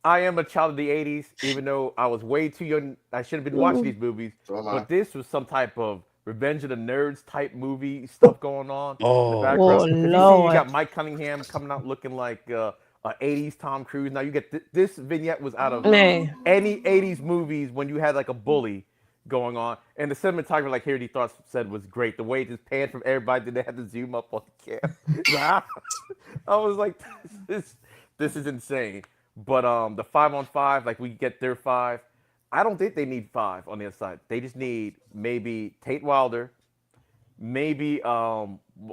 I am a child of the 80s, even though I was way too young. I should have been watching these movies. So am I. But this was some type of Revenge of the Nerds type movie stuff going on in the Oh, background. 'Cause you see, Lord. you got Mike Cunningham coming out looking like an 80s Tom Cruise. Now you get this vignette was out of Man. any 80s movies when you had like a bully going on. And the cinematography, like Harry Thoughts said, was great. The way it just panned from everybody, then they had to zoom up on the camera. I was like, this is insane. But the 5-on-5, like we get their 5. I don't think they need 5 on the other side. They just need maybe Tate Wilder, maybe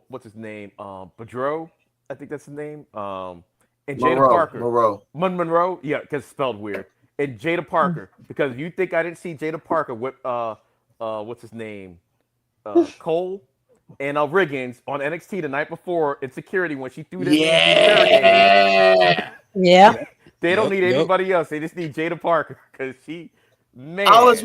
what's his name? Boudreaux, I think that's his name. And Jada Parker. Monroe, yeah, because spelled weird. And Jada Parker, because you think I didn't see Jada Parker with what's his name? Cole and Riggins on NXT the night before in security when she threw this. Yeah. They don't Yep, need yep. anybody else. They just need Jada Parker because she, man. I was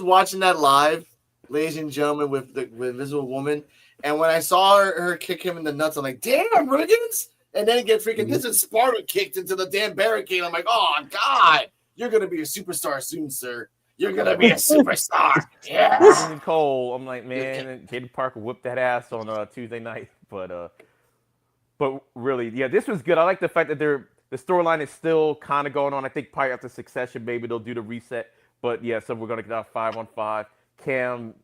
watching that live, ladies and gentlemen, with Invisible Woman, and when I saw her kick him in the nuts, I'm like, damn, Riggins! And then get freaking this is Sparta kicked into the damn barricade. I'm like, oh God, you're gonna be a superstar soon, sir. You're gonna be a superstar. Yeah. And Cole, I'm like, man, and Jada Parker whooped that ass on Tuesday night, but really, yeah, this was good. I like the fact that the storyline is still kind of going on. I think probably after Succession, maybe they'll do the reset. But yeah, so we're gonna get our 5-on-5. Cam,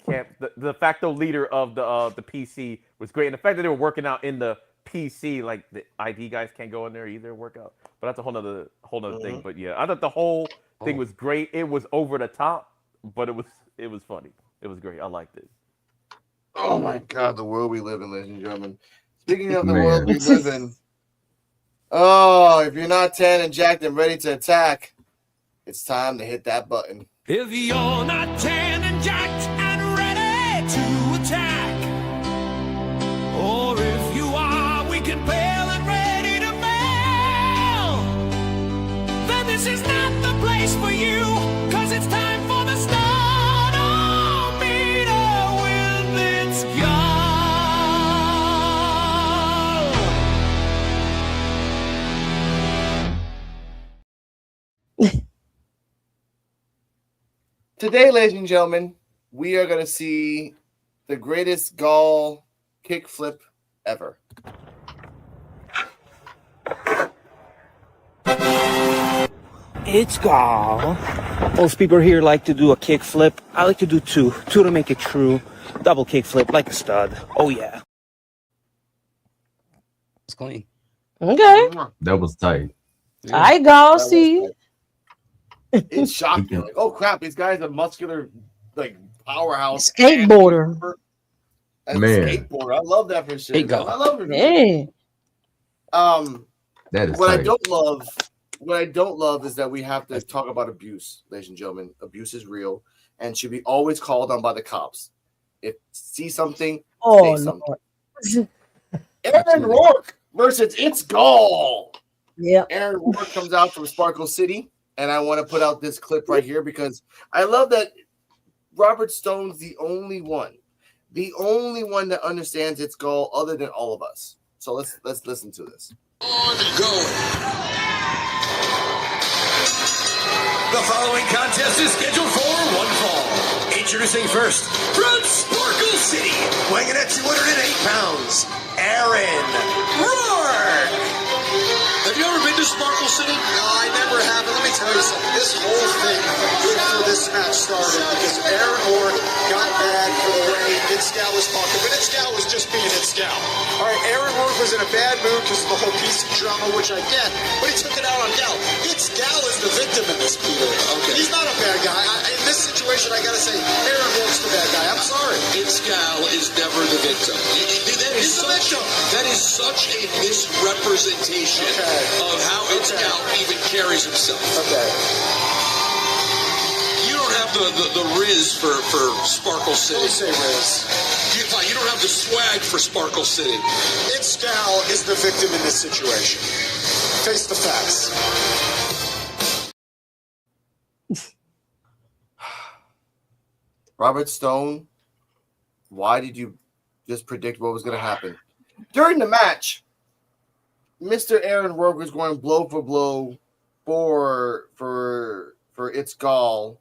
the de facto leader of the PC was great, and the fact that they were working out in the PC, like the ID guys can't go in there either work out. But that's a whole nother thing. But yeah, I thought the whole thing was great. It was over the top, but it was funny. It was great. I liked it. Oh my God, the world we live in, ladies and gentlemen. Speaking of the Man. world we live in, oh, if you're not tan and jacked and ready to attack, it's time to hit that button. If you're not tan and jacked and ready to attack, or if you are weak and pale and ready to fail, then this is not the place for you, 'cause it's time for the Stardometer with its gun. Today, ladies and gentlemen, we are going to see the greatest gall kickflip ever. It's Gall. Most people here like to do a kick flip. I like to do two to make it true. Double kick flip like a stud. Oh yeah. It's clean. Okay. That was tight. I go see. It's shocking. Like, oh crap, this guy's a muscular, like powerhouse Skateboarder. As Man. a skateboarder. I love that for shit. Hey, go. I love it. Yeah. That is What I tight. don't love is that we have to talk about abuse, ladies and gentlemen. Abuse is real and should be always called on by the cops. If see something, Oh, say something. Lord. Aaron Rourke versus It's Gall. Yeah. Aaron Rourke comes out from Sparkle City, and I want to put out this clip right here because I love that Robert Stone's the only one that understands It's Gall other than all of us. So let's listen to this. Going. The following contest is scheduled for one fall. Introducing first, from Sparkle City, weighing in at 208 pounds, Aaron Rourke. Have you ever been to Sparkle City? No, I never have. And let me tell you something. This whole thing before this match started because Aaron Ward got mad for the way Itzgal was talking. But Itzgal was just being Itzgal. All right, Aaron Ward was in a bad mood because of the whole piece of drama, which I get. But he took it out on Gal. Itzgal is the victim in this, Peter. Okay. He's not a bad guy. In this situation, I got to say, Aaron Ward's the bad guy. I'm sorry. Itzgal is never the victim. He's the victim. That is such a misrepresentation of how Itzgal even carries himself. Okay. You don't have the Riz for Sparkle City. Don't say Riz. You don't have the swag for Sparkle City. Itzgal is the victim in this situation. Face the facts. Robert Stone, why did you just predict what was going to happen? During the match, Mr. Aaron Rourke was going blow for blow for Itzgal.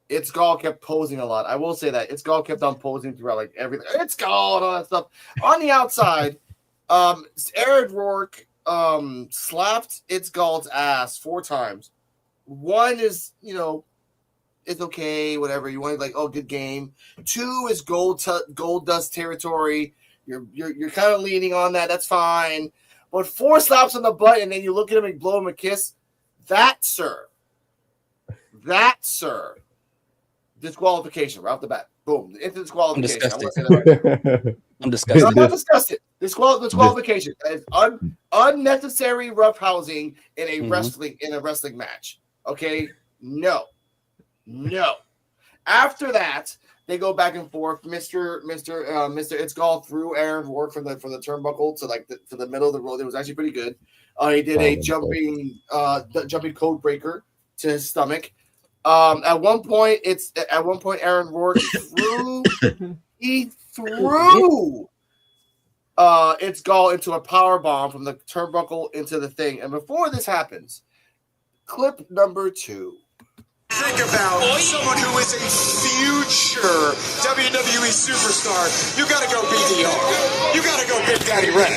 Itzgal kept posing a lot. I will say that Itzgal kept on posing throughout like everything. Itzgal and all that stuff. On the outside, Aaron Rourke slapped Itzgal's ass 4 times. One is, it's okay, whatever. You want like, oh, good game. 2 is gold dust territory. You're kind of leaning on that. That's fine. But 4 slaps on the butt, and then you look at him and blow him a kiss. That, sir, disqualification right off the bat. Boom, into disqualification. I'm disgusted. No, I'm not disgusted. Disqualification. That is unnecessary roughhousing in a wrestling match. Okay, no. After that, they go back and forth. Mr. Itzgal threw Aaron Ward from the turnbuckle to the middle of the road. It was actually pretty good. He did a jumping code breaker to his stomach. At one point, Aaron Ward threw Itzgal into a power bomb from the turnbuckle into the thing. And before this happens, clip number 2. Think about someone who is a future WWE superstar. You got to go BDR. You got to go Big Daddy Red.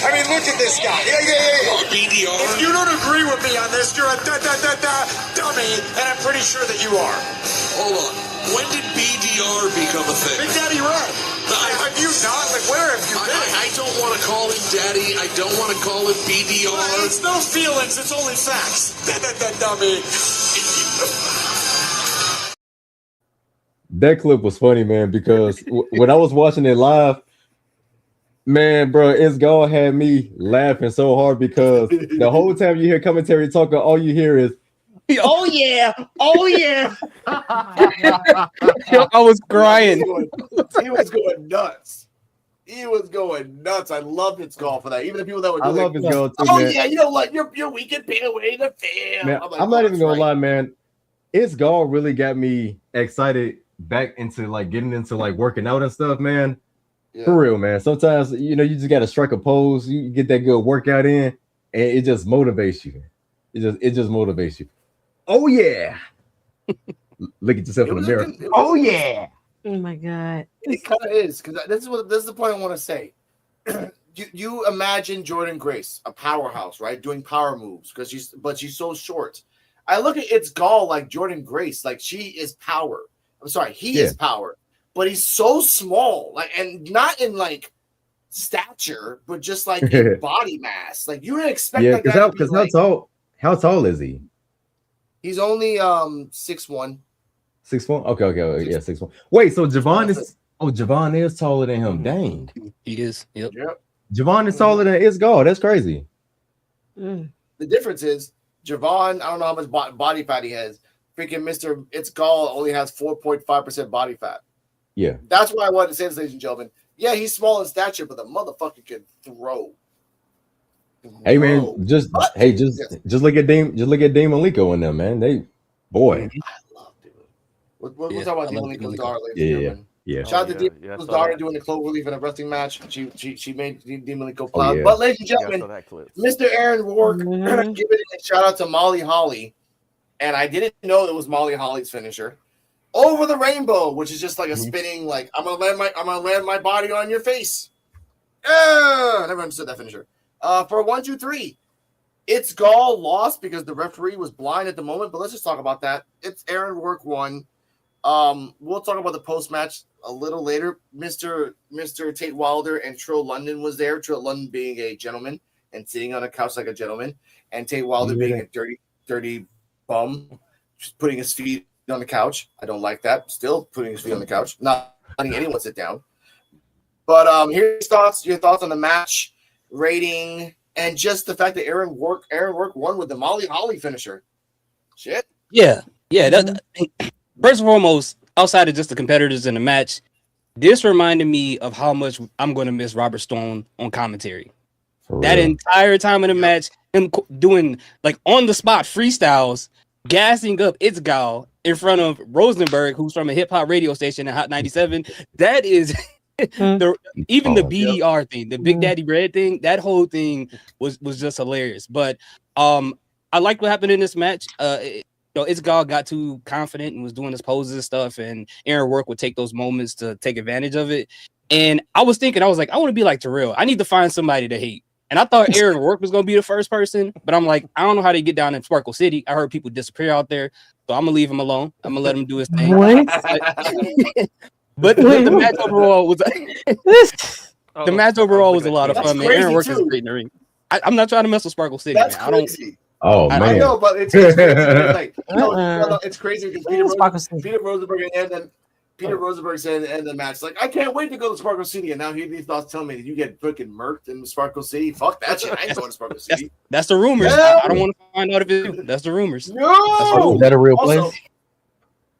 I mean, look at this guy. Yeah. BDR? If you don't agree with me on this, you're a dummy, and I'm pretty sure that you are. Hold on. When did BDR become a thing? Big Daddy Red. Have you not? Like, where have you been? I don't want to call him Daddy. I don't want to call him BDR. It's no feelings. It's only facts. Dummy. That clip was funny, man, because when I was watching it live, man, bro, Itzgal had me laughing so hard because the whole time you hear commentary talking, all you hear is, "Oh yeah, oh yeah." I was crying. He was going nuts. I love Itzgal for that. Even the people that were I love Itzgal too, oh man. yeah, you know what? Your weekend paid away the film. Man, I'm not even gonna lie, man. Itzgal really got me excited back into getting into working out and stuff, man. Yeah. For real, man. Sometimes you just gotta strike a pose, you get that good workout in, and it just motivates you. It just motivates you. Oh yeah. Look at yourself in the mirror. Oh yeah. Oh my god. It kind of is, because this is the point I want to say. you imagine Jordan Grace, a powerhouse, right, doing power moves but she's so short. I look at Itzgal like Jordan Grace, like she is power. I'm sorry, he is power, but he's so small, and not in stature, but just in body mass. You didn't expect that guy to be how tall is he? He's only 6'1". 6'1"? Okay. Yeah, 6'1". Wait, so Javon is taller than him. Dang. He is. Yep. Javon is taller than Itzgal. That's crazy. The difference is Javon, I don't know how much body fat he has. Freaking Mr. Itzgal only has 4.5% body fat. Yeah. That's why I wanted to say this, ladies and gentlemen. Yeah, he's small in stature, but the motherfucker can throw. Hey man, just look at Dean Malenko in them, man. I love Dean. We'll talk about Dean Malenko's daughter, ladies and gentlemen. Yeah. Shout out to Dean Malenko's daughter doing the clover leaf in a wrestling match. She made Dean Malenko proud. Yeah. But ladies and gentlemen, Mr. Aaron Rourke giving a shout out to Molly Holly. And I didn't know it was Molly Holly's finisher. Over the rainbow, which is just a spinning, I'm gonna land my body on your face. I never understood that finisher. For 1, 2, 3. It's Gall lost because the referee was blind at the moment, but let's just talk about that. It's Aaron Work won. We'll talk about the post match a little later. Mr. Tate Wilder and Trill London was there. Trill London being a gentleman and sitting on a couch like a gentleman, and Tate Wilder being a dirty bum, just putting his feet on the couch. I don't like that. Still putting his feet on the couch, not letting anyone sit down. But here's your thoughts on the match rating and just the fact that Aaron Work won with the Molly Holly finisher. Shit. Yeah. First and foremost, outside of just the competitors in the match, this reminded me of how much I'm going to miss Robert Stone on commentary. That entire time in the match, him doing like on the spot freestyles, gassing up It's Gal in front of Rosenberg, who's from a hip hop radio station in Hot 97. That is the BDR thing, the Big Daddy Red thing. That whole thing was just hilarious. But I liked what happened in this match. It's Gal got too confident and was doing his poses and stuff, and Aaron Work would take those moments to take advantage of it. And I was like, I want to be like Terrell. I need to find somebody to hate. And I thought Aaron Work was going to be the first person, but I'm like, I don't know how they get down in Sparkle City. I heard people disappear out there, so I'm going to leave him alone. I'm going to let him do his thing. But the match overall was a lot of fun, man. Aaron Work is great in the ring. I'm not trying to mess with Sparkle City, That's man. crazy. I know, but it's crazy. It's crazy because Peter Rosenberg Peter Rosenberg said in the match, like, I can't wait to go to Sparkle City. And now he thought telling me that you get freaking murked in Sparkle City. Fuck that shit. I ain't going to Sparkle City. That's the rumors. Yeah. I don't want to find out if it's true. That's the rumors. No! Is that a real place?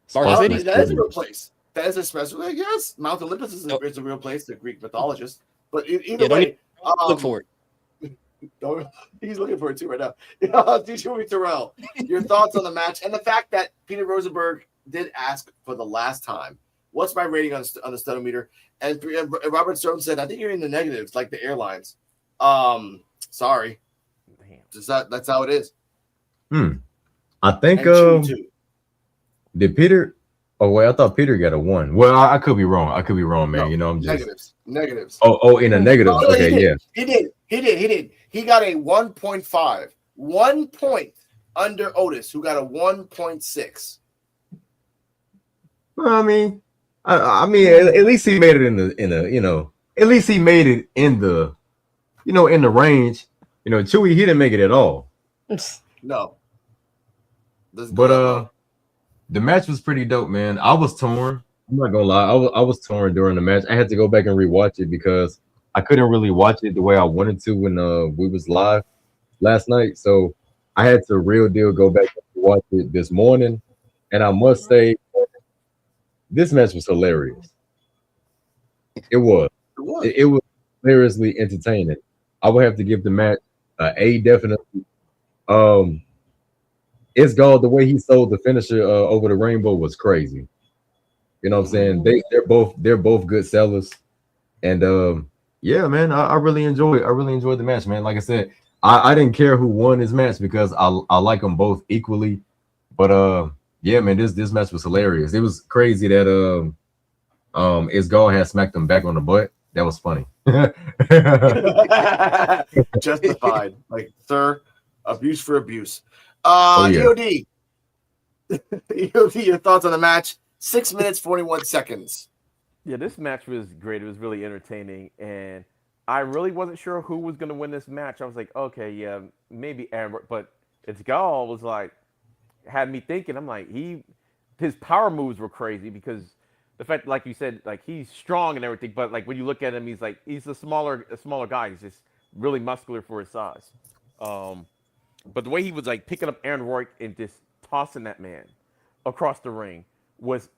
Sparkle City? That is a real place. That is a special. Yes, Mount Olympus is a real place, the Greek mythologist. But either way, look for it. He's looking for it too right now. DJ Terrell, your thoughts on the match and the fact that Peter Rosenberg did ask for the last time, what's my rating on the Studometer? And Robert Stone said, I think you're in the negatives, like the airlines. Sorry. That's how it is. I think did Peter? Oh wait, I thought Peter got a 1. Well, I could be wrong. Man. No, you know, I'm just negatives. Oh, in a negative. No, okay, yeah. He did. He got a 1.5. 1 point under Otis, who got a 1.6. Well, I mean, at least he made it in the at least he made it in the in the range. Chewy, he didn't make it at all. No. But the match was pretty dope, man. I was torn. I'm not gonna lie. I was torn during the match. I had to go back and rewatch it because I couldn't really watch it the way I wanted to when we was live last night. So I had to real deal go back and watch it this morning. And I must say, this match was hilarious. It was hilariously entertaining. I would have to give the match A definitely. It's Gold, the way he sold the finisher over the rainbow was crazy. You know what I'm saying? They're both good sellers. And yeah, man, I really enjoyed the match, man. Like I said, I didn't care who won this match because I like them both equally. But yeah, man, this match was hilarious. It was crazy that It's Gold had smacked him back on the butt. That was funny. Justified. Like, sir, abuse for abuse. Yeah. EOD, your thoughts on the match? 6 minutes, 41 seconds. Yeah, this match was great. It was really entertaining, and I really wasn't sure who was going to win this match. I was like, okay, yeah, maybe Aaron, but It's Gal was like, had me thinking. I'm like, his power moves were crazy because the fact, like you said, like he's strong and everything, but like when you look at him, he's a smaller guy. He's just really muscular for his size. But the way he was like picking up Aaron Rourke and just tossing that man across the ring was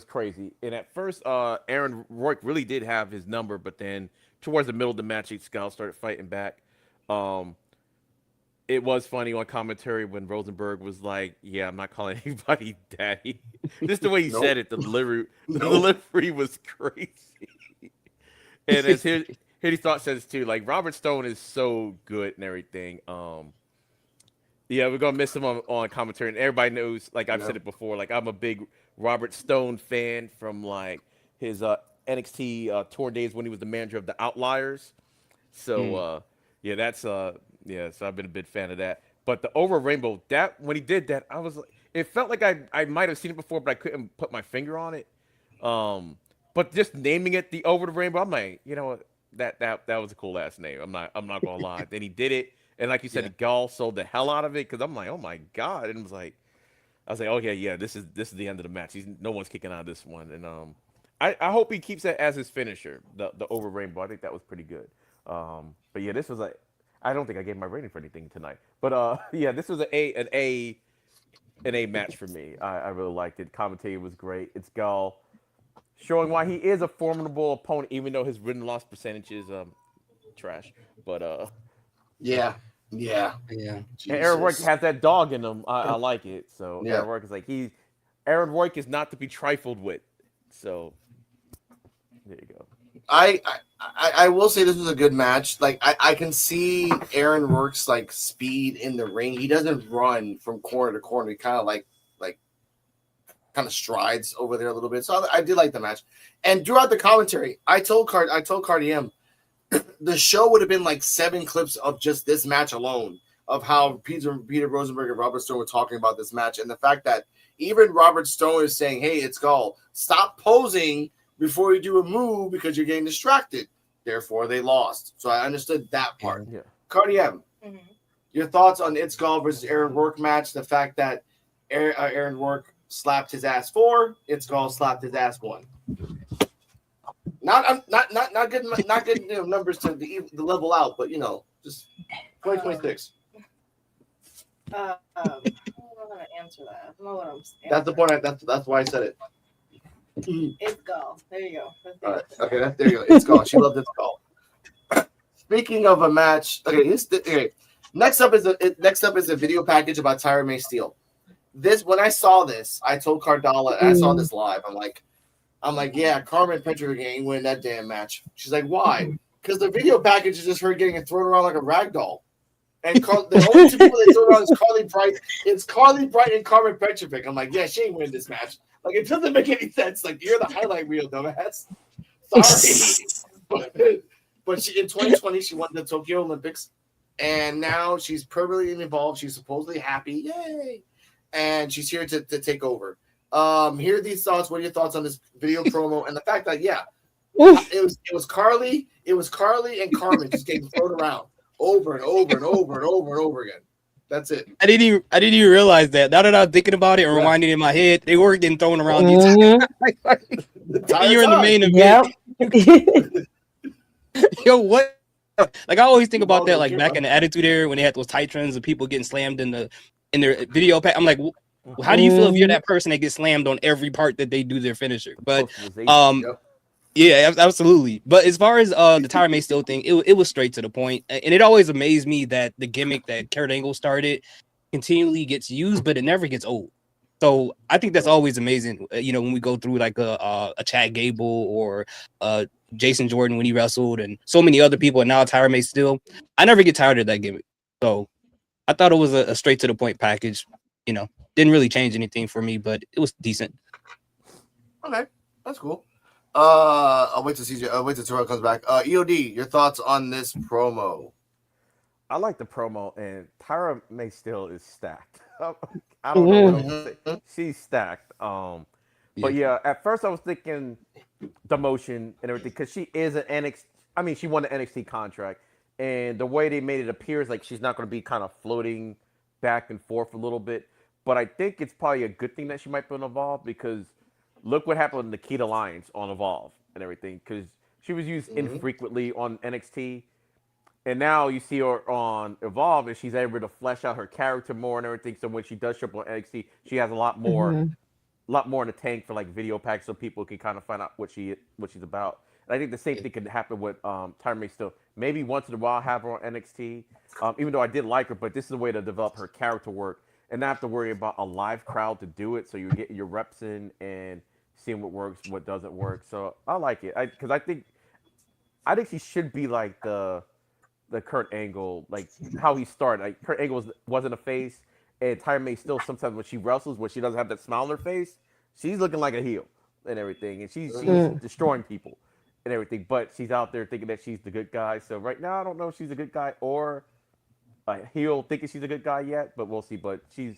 crazy. And at first, Aaron Rourke really did have his number, but then towards the middle of the match, Scout started fighting back. It was funny on commentary when Rosenberg was like, "Yeah, I'm not calling anybody daddy." Just the way he said it, the delivery was crazy. And as Hitty Thought says too, like Robert Stone is so good and everything. Yeah, we're gonna miss him on commentary, and everybody knows. Like I've said it before, like I'm a big Robert Stone fan from like his NXT tour days when he was the manager of the Outliers. So yeah, that's so I've been a big fan of that. But the over rainbow, that when he did that, I was like, it felt like I might have seen it before, but I couldn't put my finger on it. But just naming it the over the rainbow, I'm like, you know what, that was a cool ass name. I'm not gonna lie. Then he did it, and like you said, Yeah. the Gall sold the hell out of it because I'm like, oh my god, and I was like, okay, yeah, this is the end of the match. No one's kicking out of this one, and I hope he keeps that as his finisher, the over rainbow. I think that was pretty good. But yeah, this was like, I don't think I gave my rating for anything tonight, but yeah, this was an A match for me. I really liked it. Commentator was great. It's Gall showing why he is a formidable opponent, even though his win loss percentage is trash. But Yeah. Yeah. Yeah. and Aaron Rourke Jesus. has that dog in him. I like it. So Yeah. Aaron Rourke is like Aaron Rourke is not to be trifled with. So there you go. I will say this was a good match. Like I can see Aaron Rourke's like speed in the ring. He doesn't run from corner to corner. He kind of like kind of strides over there a little bit. So I did like the match. And throughout the commentary, I told Cardi M the show would have been like 7 clips of just this match alone, of how Peter Rosenberg and Robert Stone were talking about this match, and the fact that even Robert Stone is saying, "Hey, it's Gall. Stop posing before you do a move because you're getting distracted." Therefore, they lost. So I understood that part. Yeah. Cardi M, your thoughts on It's Gall versus Aaron Rourke match? The fact that Aaron Rourke slapped his ass 4, It's Gall slapped his ass 1. Not good numbers to the level out, but just 2026. I don't know how to answer that. I don't know what I'm saying. That's the point. That's why I said it. It's Gall. There you go. All right. Okay. There you go. It's Gall. She loved It's Gall. Speaking of a match, okay. Next up is a video package about Tyra May Steele. When I saw this, I told Cardala, and I saw this live. I'm like, yeah, Carmen Petra ain't win that damn match. She's like, why? Because the video package is just her getting thrown around like a rag doll. And the only 2 people they throw around is Carly Bright. It's Carly Bright and Carmen Petrovic. I'm like, yeah, she ain't winning this match. Like, it doesn't make any sense. Like, you're the highlight reel, dumbass. Sorry. But she, in 2020, she won the Tokyo Olympics. And now she's permanently involved. She's supposedly happy. Yay. And she's here to take over. Here are these thoughts. What are your thoughts on this video promo and the fact that it was Carly and Carmen just getting thrown around over and over and over and over and over again. That's it. I didn't even realize that. Now that I'm thinking about it and reminding in my head, they were getting thrown around the entire you're in the main event. Yo, what? Like I always think about that, like back in the Attitude Era when they had those tight trends of people getting slammed in their video pack. I'm like, how do you feel if you're that person that gets slammed on every part that they do their finisher? But yeah, absolutely. But as far as the Tyra May Steele thing, it was straight to the point, and it always amazed me that the gimmick that Kurt Angle started continually gets used, but it never gets old. So I think that's always amazing. When we go through like a Chad Gable or Jason Jordan when he wrestled, and so many other people, and now Tyra May Steele, I never get tired of that gimmick. So I thought it was a straight to the point package. Didn't really change anything for me, but it was decent. Okay, that's cool. I'll wait to CJ. I'll wait till Terrell comes back. EOD, your thoughts on this promo? I like the promo, and Tyra May Steele is stacked. I don't know what else to say. She's stacked. But yeah, at first I was thinking demotion and everything because she is an NXT. I mean, she won the NXT contract, and the way they made it appear is like she's not going to be kind of floating back and forth a little bit. But I think it's probably a good thing that she might be on Evolve because look what happened with Nikita Lyons on Evolve and everything because she was used infrequently on NXT. And now you see her on Evolve, and she's able to flesh out her character more and everything. So when she does show up on NXT, she has a lot more in the tank for like video packs, so people can kind of find out what she's about. And I think the same thing could happen with Tyra May Steele. Maybe once in a while have her on NXT, even though I did like her, but this is a way to develop her character work and not have to worry about a live crowd to do it. So you're getting your reps in and seeing what works, what doesn't work. So I like it because I think she should be like the Kurt Angle, like how he started. Like Kurt Angle wasn't a face, and Tyra May Steele sometimes when she wrestles, when she doesn't have that smile on her face, she's looking like a heel and everything, and she's destroying people and everything. But she's out there thinking that she's the good guy. So right now, I don't know if she's a good guy or a heel thinking she's a good guy yet, but we'll see. But she's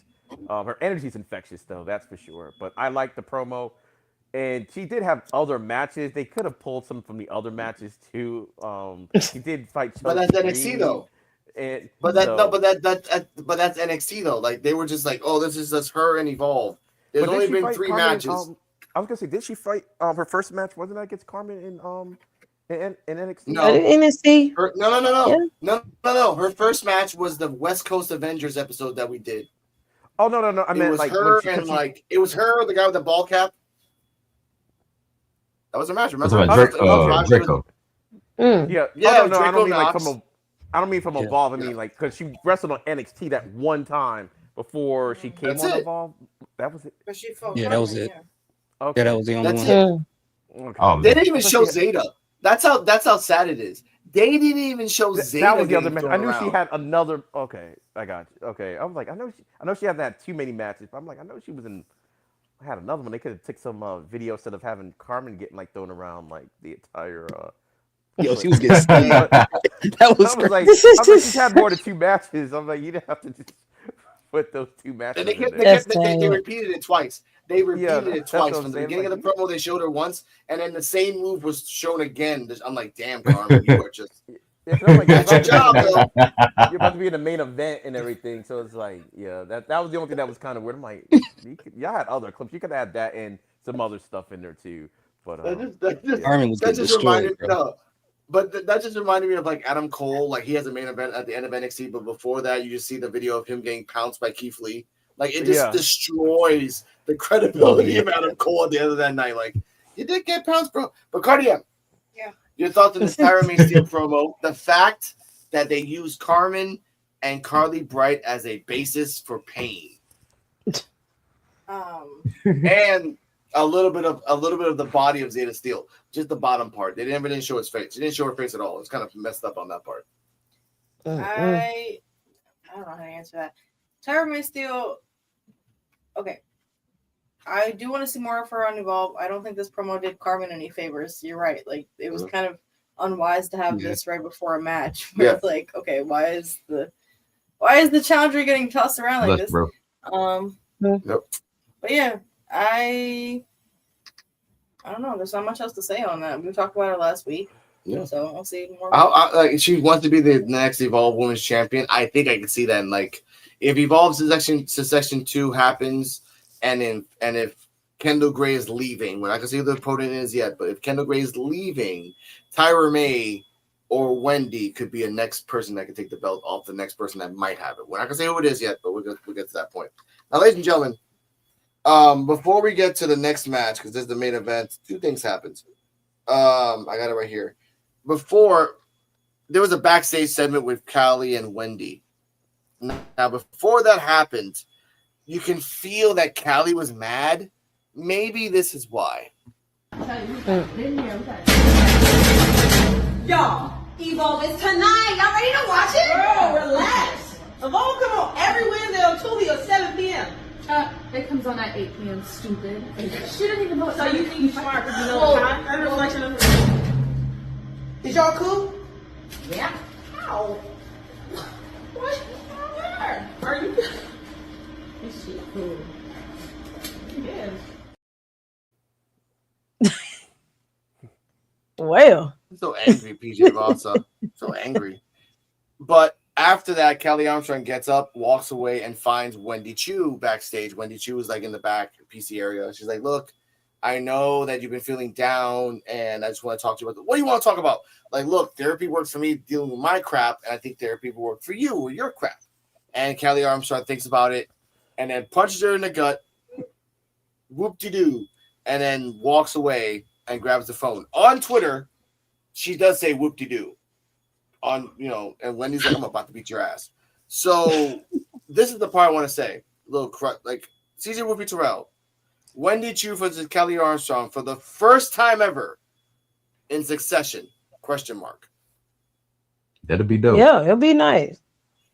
her energy's infectious though, that's for sure. But I like the promo, and she did have other matches. They could have pulled some from the other matches too. She did fight But Chelsea that's NXT Green, though. and But that no, so, but that's NXT though. Like they were just like, oh, this is just her and Evolve. There's but did only she been fight 3 Carmen in, matches. I was gonna say, did she fight her first match? Wasn't that against Carmen in NXT? No. NXT. No. Her first match was the West Coast Avengers episode that we did. Oh no. I It meant was like her when and like it was her, the guy with the ball cap. That was a match. That's Remember? about Draco. Yeah. Yeah, Oh, no, I Draco don't mean like Knox. I don't mean from Evolve. I mean like because she wrestled on NXT that one time before she came That's on it. Evolve. That was it. But she fought Yeah, that was Carmen, it. yeah. Okay. Yeah, that was the only That's one. it. Okay. Oh, They man. didn't even show Zeta. That's how sad it is. They didn't even show Zeta. That was the other getting match. thrown I knew she around. had another. Okay, I got you. Okay, I was like, I know she hasn't had too many matches, but I'm like, I know she was in. Had another one. They could have took some video instead of having Carmen getting like thrown around like the entire. Yo, she was getting stunned. That was I was like, she's had more than 2 matches. I'm like, you didn't have to just put those 2 matches. And in there. they repeated it twice. They repeated it that's what twice. I'm From the saying, beginning like, of the promo, they showed her once, and then the same move was shown again. I'm like, damn, Carmen, you are just. Yeah, 'cause I'm like, That's your job, though. you're about to be in the main event and everything, so it's like, yeah, that was the only thing that was kind of weird. I'm like, y'all had other clips. You could add that and some other stuff in there too. But Carmen was that getting just reminded destroyed, bro. no, but that just reminded me of like Adam Cole. Like he has a main event at the end of NXT, but before that, you just see the video of him getting pounced by Keith Lee. Like it just destroys the credibility of Adam Cole at the end of that night. Like you did get pounced, bro. But Cardia, Yeah. your thoughts on this Tyra May Steele promo? The fact that they used Carmen and Carly Bright as a basis for pain, and a little bit of the body of Zeta Steele, just the bottom part. They didn't show his face. They didn't show her face at all. It's kind of messed up on that part. I don't know how to answer that. Tyra May Steele. Okay. I do want to see more of her on Evolve. I don't think this promo did Carmen any favors. You're right. Like it was kind of unwise to have this right before a match. Where it's like, okay, why is the challenger getting tossed around like this? Bro. But yeah, I don't know. There's not much else to say on that. We talked about it last week. Yeah. So I'll see more. Like she wants to be the next Evolve Women's Champion. I think I can see that. And like if Evolve Secession 2 happens, and if Kendall Gray is leaving, we're not gonna see who the opponent is yet, but if Kendall Gray is leaving, Tyra May or Wendy could be a next person that can take the belt off the next person that might have it. We're not gonna say who it is yet, but we'll get to that point. Now, ladies and gentlemen, before we get to the next match, because this is the main event, 2 things happened. I got it right here. Before there was a backstage segment with Callie and Wendy. Now, before that happened, you can feel that Callie was mad. Maybe this is why. Y'all, Evolve is tonight. Y'all ready to watch it? Girl, relax. Evolve come on every Wednesday on Tubi at 7 p.m. It comes on at 8 p.m. Stupid. She didn't even know what So time. you think you're smart because you know the time? That's a reflection of Is y'all cool? Yeah. Ow. What's wrong with her? Are you? Is she cool? Yes. Well, I'm so angry, PJ Vossa. So angry. But after that, Kelly Armstrong gets up, walks away, and finds Wendy Chu backstage. Wendy Chu is like in the back PC area. She's like, look, I know that you've been feeling down, and I just want to talk to you about what do you want to talk about? Like, look, therapy works for me dealing with my crap, and I think therapy will work for you with your crap. And Kelly Armstrong thinks about it and then punches her in the gut, whoop-de-doo, and then walks away and grabs the phone. On Twitter, she does say whoop-de-doo. And Wendy's like, I'm about to beat your ass. So this is the part I want to say. CJ Whoopi Terrell, Wendy Chu versus Kelly Armstrong for the first time ever in succession, ? That'll be dope. yeah, it'll be nice.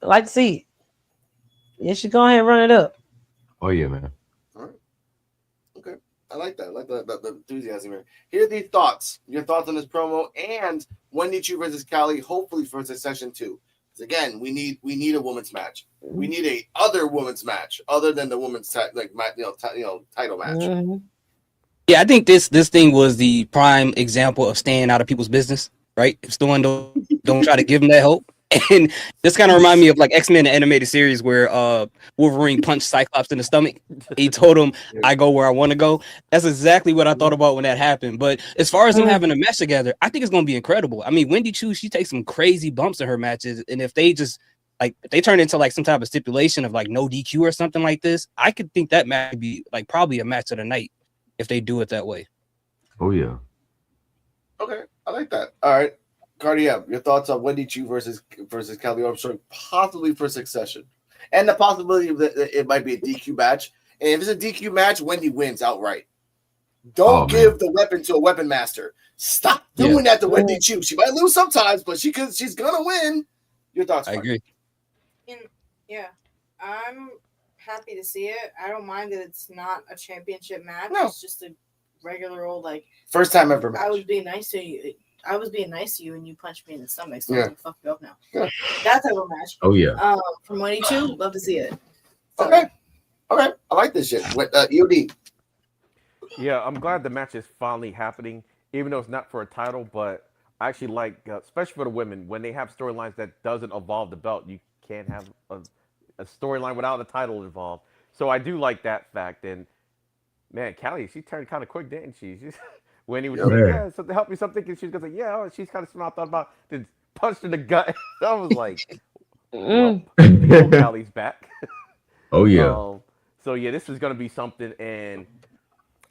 I like to see it. You should go ahead and run it up. Oh yeah, man. All right. Okay. I like that. I like the enthusiasm here. Here are the thoughts. Your thoughts on this promo and Wendy Chu versus Kelly, hopefully for Succession 2. Again, we need a women's match. We need a other women's match other than the women's title match. Mhm. Yeah, I think this thing was the prime example of staying out of people's business, right? If someone don't try to give them that help. And this kind of remind me of like X-Men, the animated series where Wolverine punched Cyclops in the stomach. He told him, "I go where I want to go." That's exactly what I thought about when that happened. But as far as them having a match together, I think it's gonna be incredible. I mean, Wendy Chu, she takes some crazy bumps in her matches, and if they just like if they turn into like some type of stipulation of like no DQ or something like this, I could think that match would be like probably a match of the night if they do it that way. Oh yeah. Okay, I like that. All right, Cardia, your thoughts on Wendy Chu versus Kelly Armstrong, possibly for Succession, and the possibility that it might be a DQ match. And if it's a DQ match, Wendy wins outright. Don't give the weapon to a weapon master. Stop doing that to Wendy Chu. She might lose sometimes, but she's gonna win. Your thoughts? I agree. Yeah, I'm happy to see it. I don't mind that it's not a championship match. No. It's just a regular old like First time ever match. I was being nice to you. I was being nice to you, and you punched me in the stomach. So Yeah. I'm gonna fuck you up now. Yeah. That type of match. Oh yeah. From 22, love to see it. So, Okay, I like this shit. With EOD. Yeah, I'm glad the match is finally happening, even though it's not for a title. But I actually like, especially for the women, when they have storylines that doesn't involve the belt, you can't have a storyline without a title involved. So I do like that fact. And man, Callie, she turned kind of quick, didn't she? When he was like, yeah, something help me, something, and she's gonna say, yeah, she's kind of smart. Thought about, then punched in the gut. I was like, well, Callie's back. Oh yeah. So yeah, this is gonna be something, and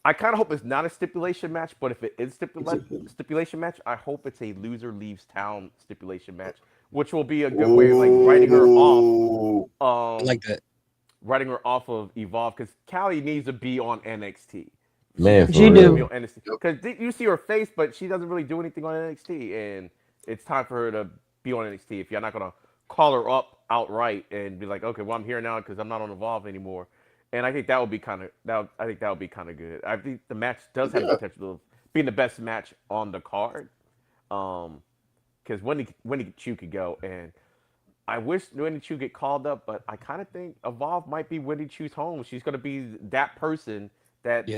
I kind of hope it's not a stipulation match. But if it is stipulation match, I hope it's a loser leaves town stipulation match, which will be a good way of like writing her off. I like that. Writing her off of Evolve, because Callie needs to be on NXT. Man, She do. Because you see her face, but she doesn't really do anything on NXT, and it's time for her to be on NXT. If you're not gonna call her up outright and be like, okay, well I'm here now because I'm not on Evolve anymore, and I think that would be kind of good. I think the match does have the potential of being the best match on the card, because Wendy Chu could go, and I wish Wendy Chu get called up, but I kind of think Evolve might be Wendy Chu's home. She's gonna be that person that.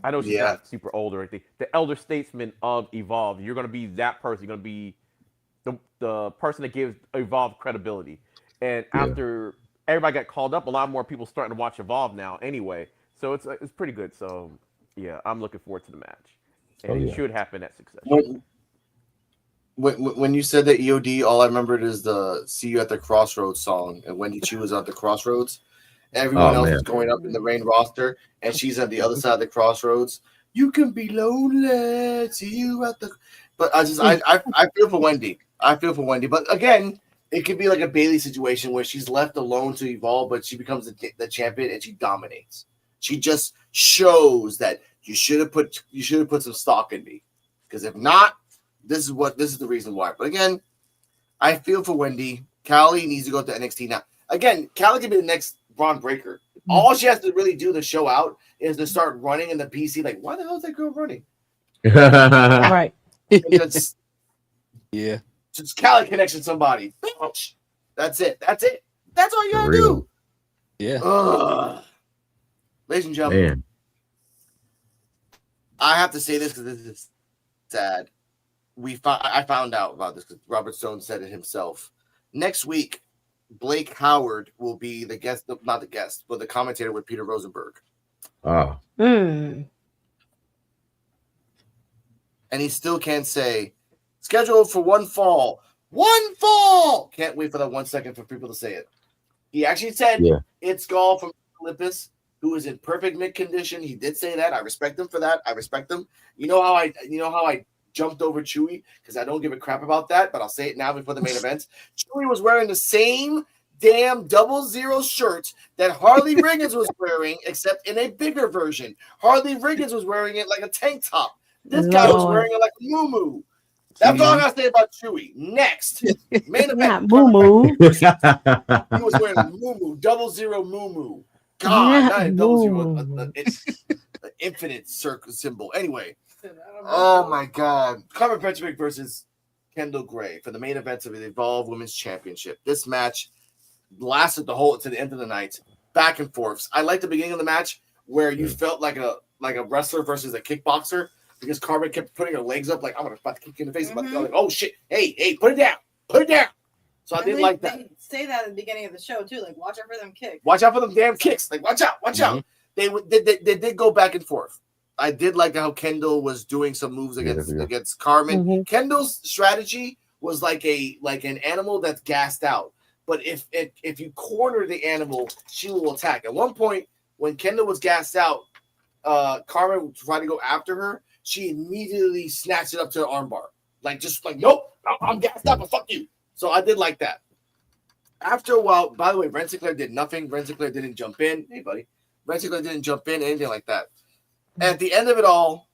I know she's not super old or anything. The elder statesman of Evolve. You're going to be that person. You're going to be the person that gives Evolve credibility. And after everybody got called up, a lot more people starting to watch Evolve now anyway. So it's pretty good. So, yeah, I'm looking forward to the match. And it should happen at Succession. When you said that EOD, all I remembered is the "See You at the Crossroads" song, and Wendy Chu was at the crossroads. Everyone else is going up in the main roster, and she's on the other side of the crossroads. You can be lonely. See you at the. But I feel for Wendy. I feel for Wendy. But again, it could be like a Bailey situation where she's left alone to evolve, but she becomes the champion and she dominates. She just shows that you should have put some stock in me, because if not, this is the reason why. But again, I feel for Wendy. Callie needs to go to NXT now. Again, Callie could be the next Braun Breaker. All she has to really do to show out is to start running in the PC. Like, why the hell is that girl running? Right. Just Callie connection somebody. That's it. That's all you gotta do. Yeah. Ladies and gentlemen, Man. I have to say this because this is sad. I found out about this because Robert Stone said it himself. Next week, Blake Howard will be the guest, not the guest, but the commentator with Peter Rosenberg. Oh. And he still can't say, scheduled for one fall. One fall! Can't wait for that 1 second for people to say it. He actually said it's Gall from Olympus, who is in perfect mid condition. He did say that. I respect him for that. I respect him. You know how I jumped over Chewy because I don't give a crap about that, but I'll say it now before the main event. Chewy was wearing the same damn 00 shirt that Harley Riggins was wearing, except in a bigger version. Harley Riggins was wearing it like a tank top. This guy was wearing it like a muumuu. That's all I gotta say about Chewy. Next, main event. Muumuu. He was wearing a muumuu, 00 muumuu. God, not a 00, an infinite circle symbol. Anyway. Oh my God. Carmen Petrovic versus Kendall Gray for the main event of the Evolve Women's Championship. This match lasted the whole to the end of the night, back and forths. I like the beginning of the match where you felt like a wrestler versus a kickboxer because Carmen kept putting her legs up like I'm about to kick you in the face. I'm like, oh shit, hey, put it down. So I did like that. They say that at the beginning of the show too, like watch out for them kicks. Watch out for them damn kicks. Like watch out. They did go back and forth. I did like how Kendall was doing some moves against Carmen. Kendall's strategy was like an animal that's gassed out. But if you corner the animal, she will attack. At one point, when Kendall was gassed out, Carmen tried to go after her. She immediately snatched it up to her armbar. Nope, I'm gassed out, but fuck you. So I did like that. After a while, by the way, Ren Sinclair did nothing. Ren Sinclair didn't jump in. Hey, buddy. Ren Sinclair didn't jump in, anything like that. At the end of it all,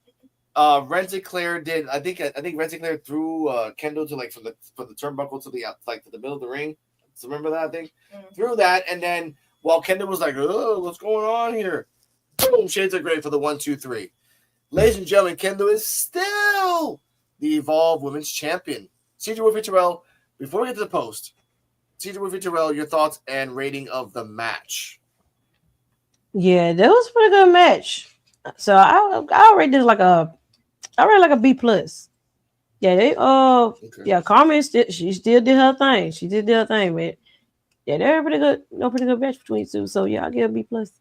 Ren Sinclair did. I think Ren Sinclair threw Kendall to from the turnbuckle to the to the middle of the ring. So remember that thing? Threw that, and then while Kendall was like, "Oh, what's going on here?" Boom! Shades of Grey for the 1, 2, 3. Ladies and gentlemen, Kendall is still the Evolve Women's Champion. CJ Wolfie Terrell. Before we get to the post, CJ Wolfie Terrell, your thoughts and rating of the match? Yeah, that was a pretty good match. So I rate this like a B plus. Yeah, yeah, Carmen she still did her thing. She did her thing, man. Yeah, they're pretty good. Pretty good match between two. So yeah, I'll give a B plus.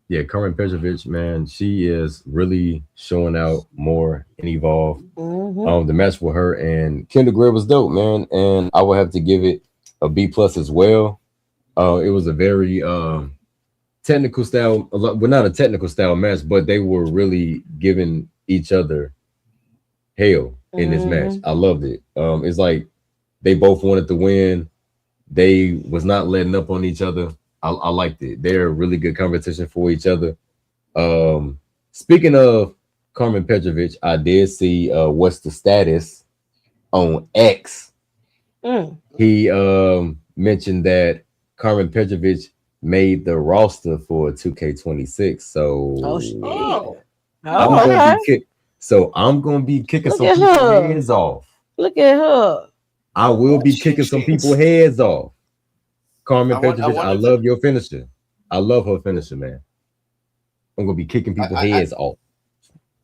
Yeah, Carmen Petrovic, man, she is really showing out more in Evolve. The match with her and Kendall Gray was dope, man, and I would have to give it a B plus as well. It was a very technical style, well, not a technical style match, but they were really giving each other hell in this match. I loved it. It's like they both wanted to win. They was not letting up on each other. I liked it. They're a really good competition for each other. Speaking of Carmen Petrovic, I did see what's the status on X. He mentioned that Carmen Petrovic made the roster for 2K26. So I'm gonna be kicking some people's heads off. Look at her. I will be kicking some people's heads off. Carmen Petrovic, I love your finisher. I love her finisher, man. I'm gonna be kicking people's heads off.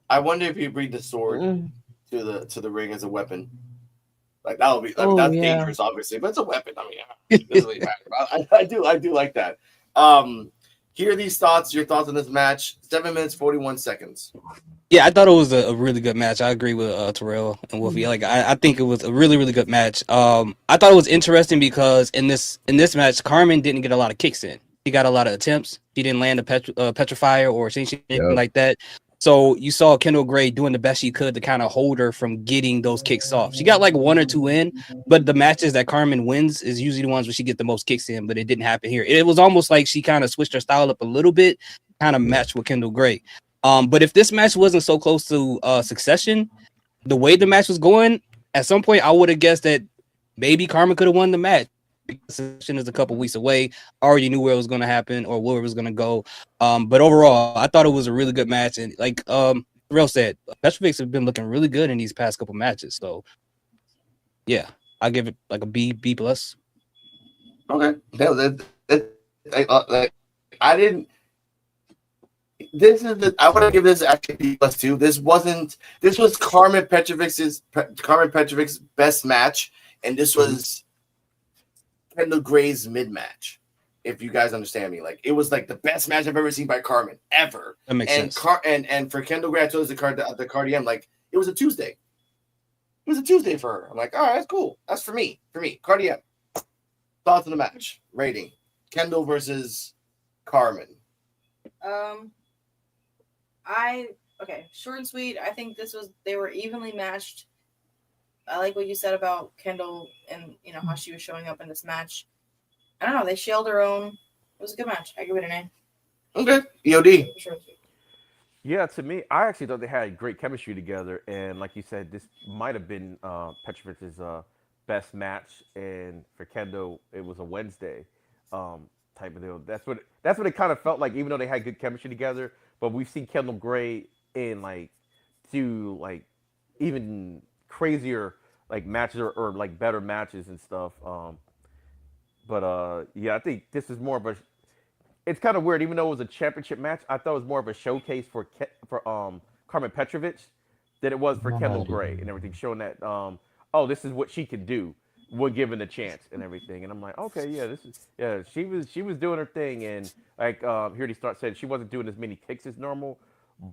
I wonder if you bring the sword to the ring as a weapon. Like that would be that's dangerous, obviously, but it's a weapon. I mean, it doesn't really matter. I do like that. Here are these thoughts. Your thoughts on this match? 7 minutes 41 seconds. Yeah, I thought it was a really good match. I agree with Terrell and Wolfie. Like I think it was a really, really good match. I thought it was interesting because in this match, Carmen didn't get a lot of kicks in. She got a lot of attempts. She didn't land a petrifier or anything like that. So you saw Kendall Gray doing the best she could to kind of hold her from getting those kicks off. She got like 1 or 2 in, but the matches that Carmen wins is usually the ones where she get the most kicks in, but it didn't happen here. It was almost like she kind of switched her style up a little bit, kind of matched with Kendall Gray. But if this match wasn't so close to Succession, the way the match was going, at some point I would have guessed that maybe Carmen could have won the match. Succession is a couple weeks away. I already knew where it was going to happen or where it was going to go. But overall, I thought it was a really good match. And like Terrell said, Petrovic have been looking really good in these past couple matches. So yeah, I give it like a B plus. Okay. I didn't. This is I want to give this actually B plus 2. This was Carmen Petrovic's best match, and this was Kendall Gray's mid match. If you guys understand me, like it was like the best match I've ever seen by Carmen ever. That makes sense. And for Kendall Gray, I told us the Cardium, like it was a Tuesday. It was a Tuesday for her. I'm like, all right, that's cool. That's for me. Cardium. Thoughts on the match? Rating. Kendall versus Carmen. Short and sweet. I think they were evenly matched. I like what you said about Kendall and how she was showing up in this match. I don't know. They shelled her own. It was a good match. I give it an A. Okay. EOD. Yeah, to me, I actually thought they had great chemistry together, and like you said, this might have been Petrovic's best match. And for Kendall, it was a Wednesday type of deal. That's what it kind of felt like, even though they had good chemistry together. But we've seen Kendall Gray in do even crazier like matches or like better matches and stuff. But yeah, I think this is more of a. It's kind of weird, even though it was a championship match. I thought it was more of a showcase for Carmen Petrovic than it was for Kendall Gray and everything, showing that oh, this is what she can do when given the chance and everything. And I'm like, okay, yeah, this is she was doing her thing, and like here he starts saying she wasn't doing as many kicks as normal,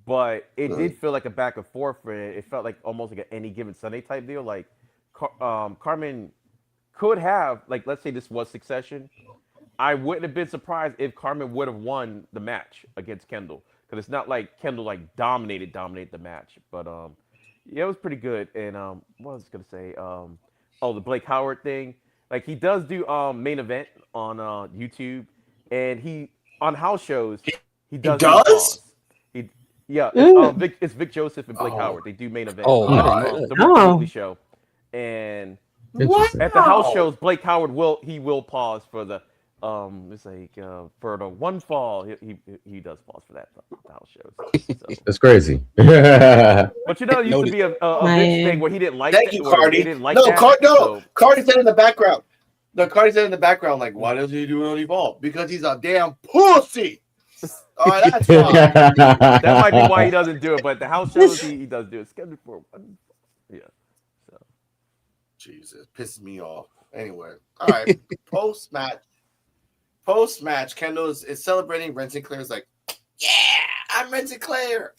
but it did feel like a back and forth for it. It felt like almost like an any given Sunday type deal. Like Carmen could have, like, let's say this was Succession. I wouldn't have been surprised if Carmen would have won the match against Kendall, because it's not like Kendall like dominated the match. But yeah, it was pretty good. And what was I gonna say? Oh, the Blake Howard thing. Like, he does do main event on YouTube, and he on house shows he does. He yeah, it's Vic Joseph and Blake Howard. They do main event. Oh, the Rico Weekly show, and at the house shows, Blake Howard will pause for the it's like for the one fall. He does pause for that the house shows. So. That's crazy. But you know, it used to be a big thing where he didn't like. Thank you, Cardi. He didn't like no, that. Cardi said in the background. No, Cardi said in the background, like, why does he do it on Evolve? Because he's a damn pussy. All right, that's fine. That might be why he doesn't do it. But the house shows he does do it. Scheduled for one. Yeah. So. Jesus, pisses me off. Anyway, all right. Post match, Kendall is celebrating. Ren Sinclair's like, yeah, I'm Ren Sinclair.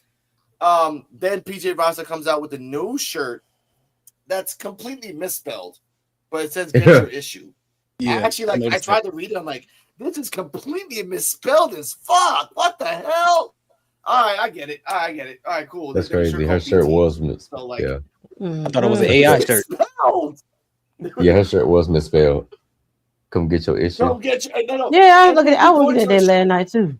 Then PJ Rasa comes out with a new shirt that's completely misspelled, but it says "Get your issue." Yeah, actually, I tried to read it. I'm like, this is completely misspelled as fuck. What the hell? All right, I get it. All right, cool. That's crazy. Her shirt was misspelled. Like, yeah. I thought it was an AI shirt. Yeah, her shirt was misspelled. Come get your issue. Yeah, I was looking at that last night too.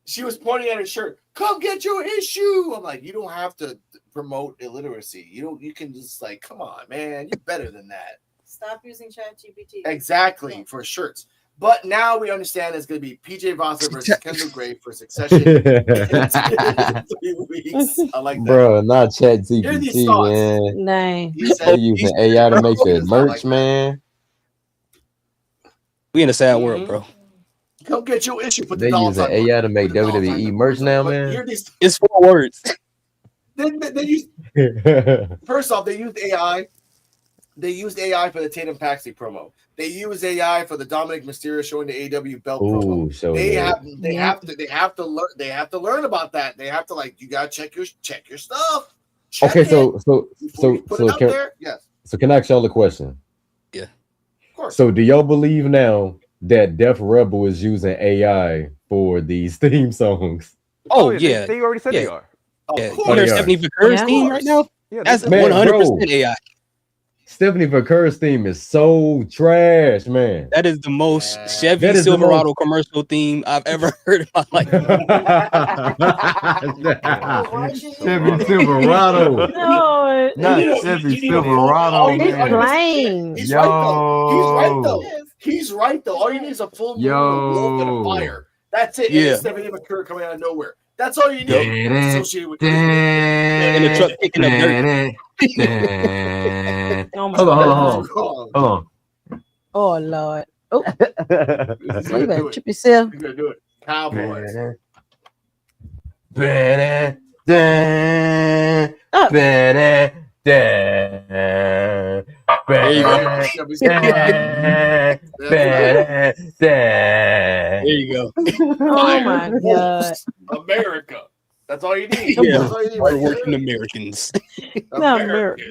She was pointing at her shirt. Come get your issue. I'm like, you don't have to promote illiteracy. You can just like, come on, man, you're better than that. Stop using ChatGPT. Exactly, for shirts. But now we understand it's going to be PJ Vossa versus Kendall Gray for Succession in 3 weeks. I like that. Bro, not ChatGPT, man. Nah. They're using AI to make the merch, man. We in a sad world, bro. Come get your issue. They're using AI to make WWE merch now, man. It's 4 words. First off, they used AI. They used AI for the Tatum Paxley promo. They use AI for the Dominic Mysterio showing the AW belt promo. So they have to learn about that. They have to, like, you gotta check your stuff. Check okay, so yes. So can I ask y'all a question? Yeah. Of course. So do y'all believe now that Def Rebel is using AI for these theme songs? Oh yeah. They already said they are. Yeah. There's Stephanie Vaquer's theme right now. Yeah, that's 100% AI. Stephanie Vaquer's theme is so trash, man. That is the most Chevy Silverado commercial theme I've ever heard in my life. Chevy Silverado. No, not Chevy Silverado. It's plain. He's right though. He's right though. All you need is a full moon, a wolf, and a fire. That's it. Yeah. And Stephanie Vaquer coming out of nowhere. That's all you need. Associated with in the truck picking up dirt. Hold on. Oh Lord. Oh. You better trip yourself. You're gonna do it. Cowboys. There you go. Oh my God. America. That's all you need. Yeah. That's all you need. Hard-working Americans. Not America.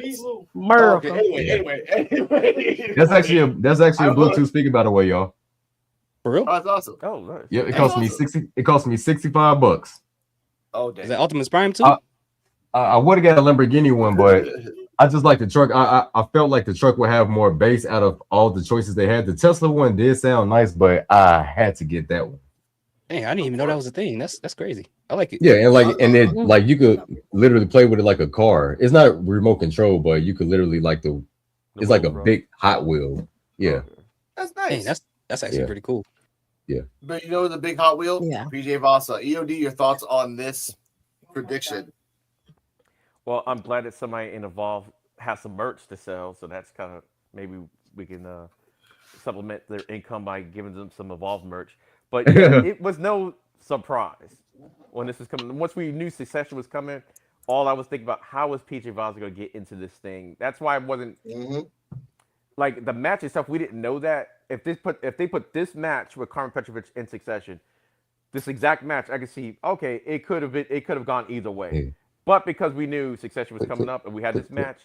America. Anyway. That's actually a Bluetooth speaker, by the way, y'all. For real? Oh, that's awesome. Oh, nice. Yeah, it cost me $65. Oh, damn. Is that Optimus Prime too? I would have got a Lamborghini one, but I just like the truck. I felt like the truck would have more bass out of all the choices they had. The Tesla one did sound nice, but I had to get that one. Dang, I didn't even know that was a thing. That's crazy. I like it. Yeah, and you could literally play with it like a car. It's not remote control, but you could literally it's like a big Hot Wheel. Yeah, that's nice. Dang, that's actually pretty cool. Yeah, but you know the big Hot Wheel? Yeah. PJ Vasa, EOD, your thoughts on this prediction? Well, I'm glad that somebody in Evolve have some merch to sell, so that's kind of maybe we can supplement their income by giving them some Evolve merch. But yeah, it was no surprise when this was coming. Once we knew Succession was coming, all I was thinking about how was PJ Voss going to get into this thing. That's why I wasn't like the match itself. We didn't know that if they put this match with Carmen Petrovic in Succession, this exact match, I could see okay, it could have gone either way. But because we knew Succession was coming up and we had this match,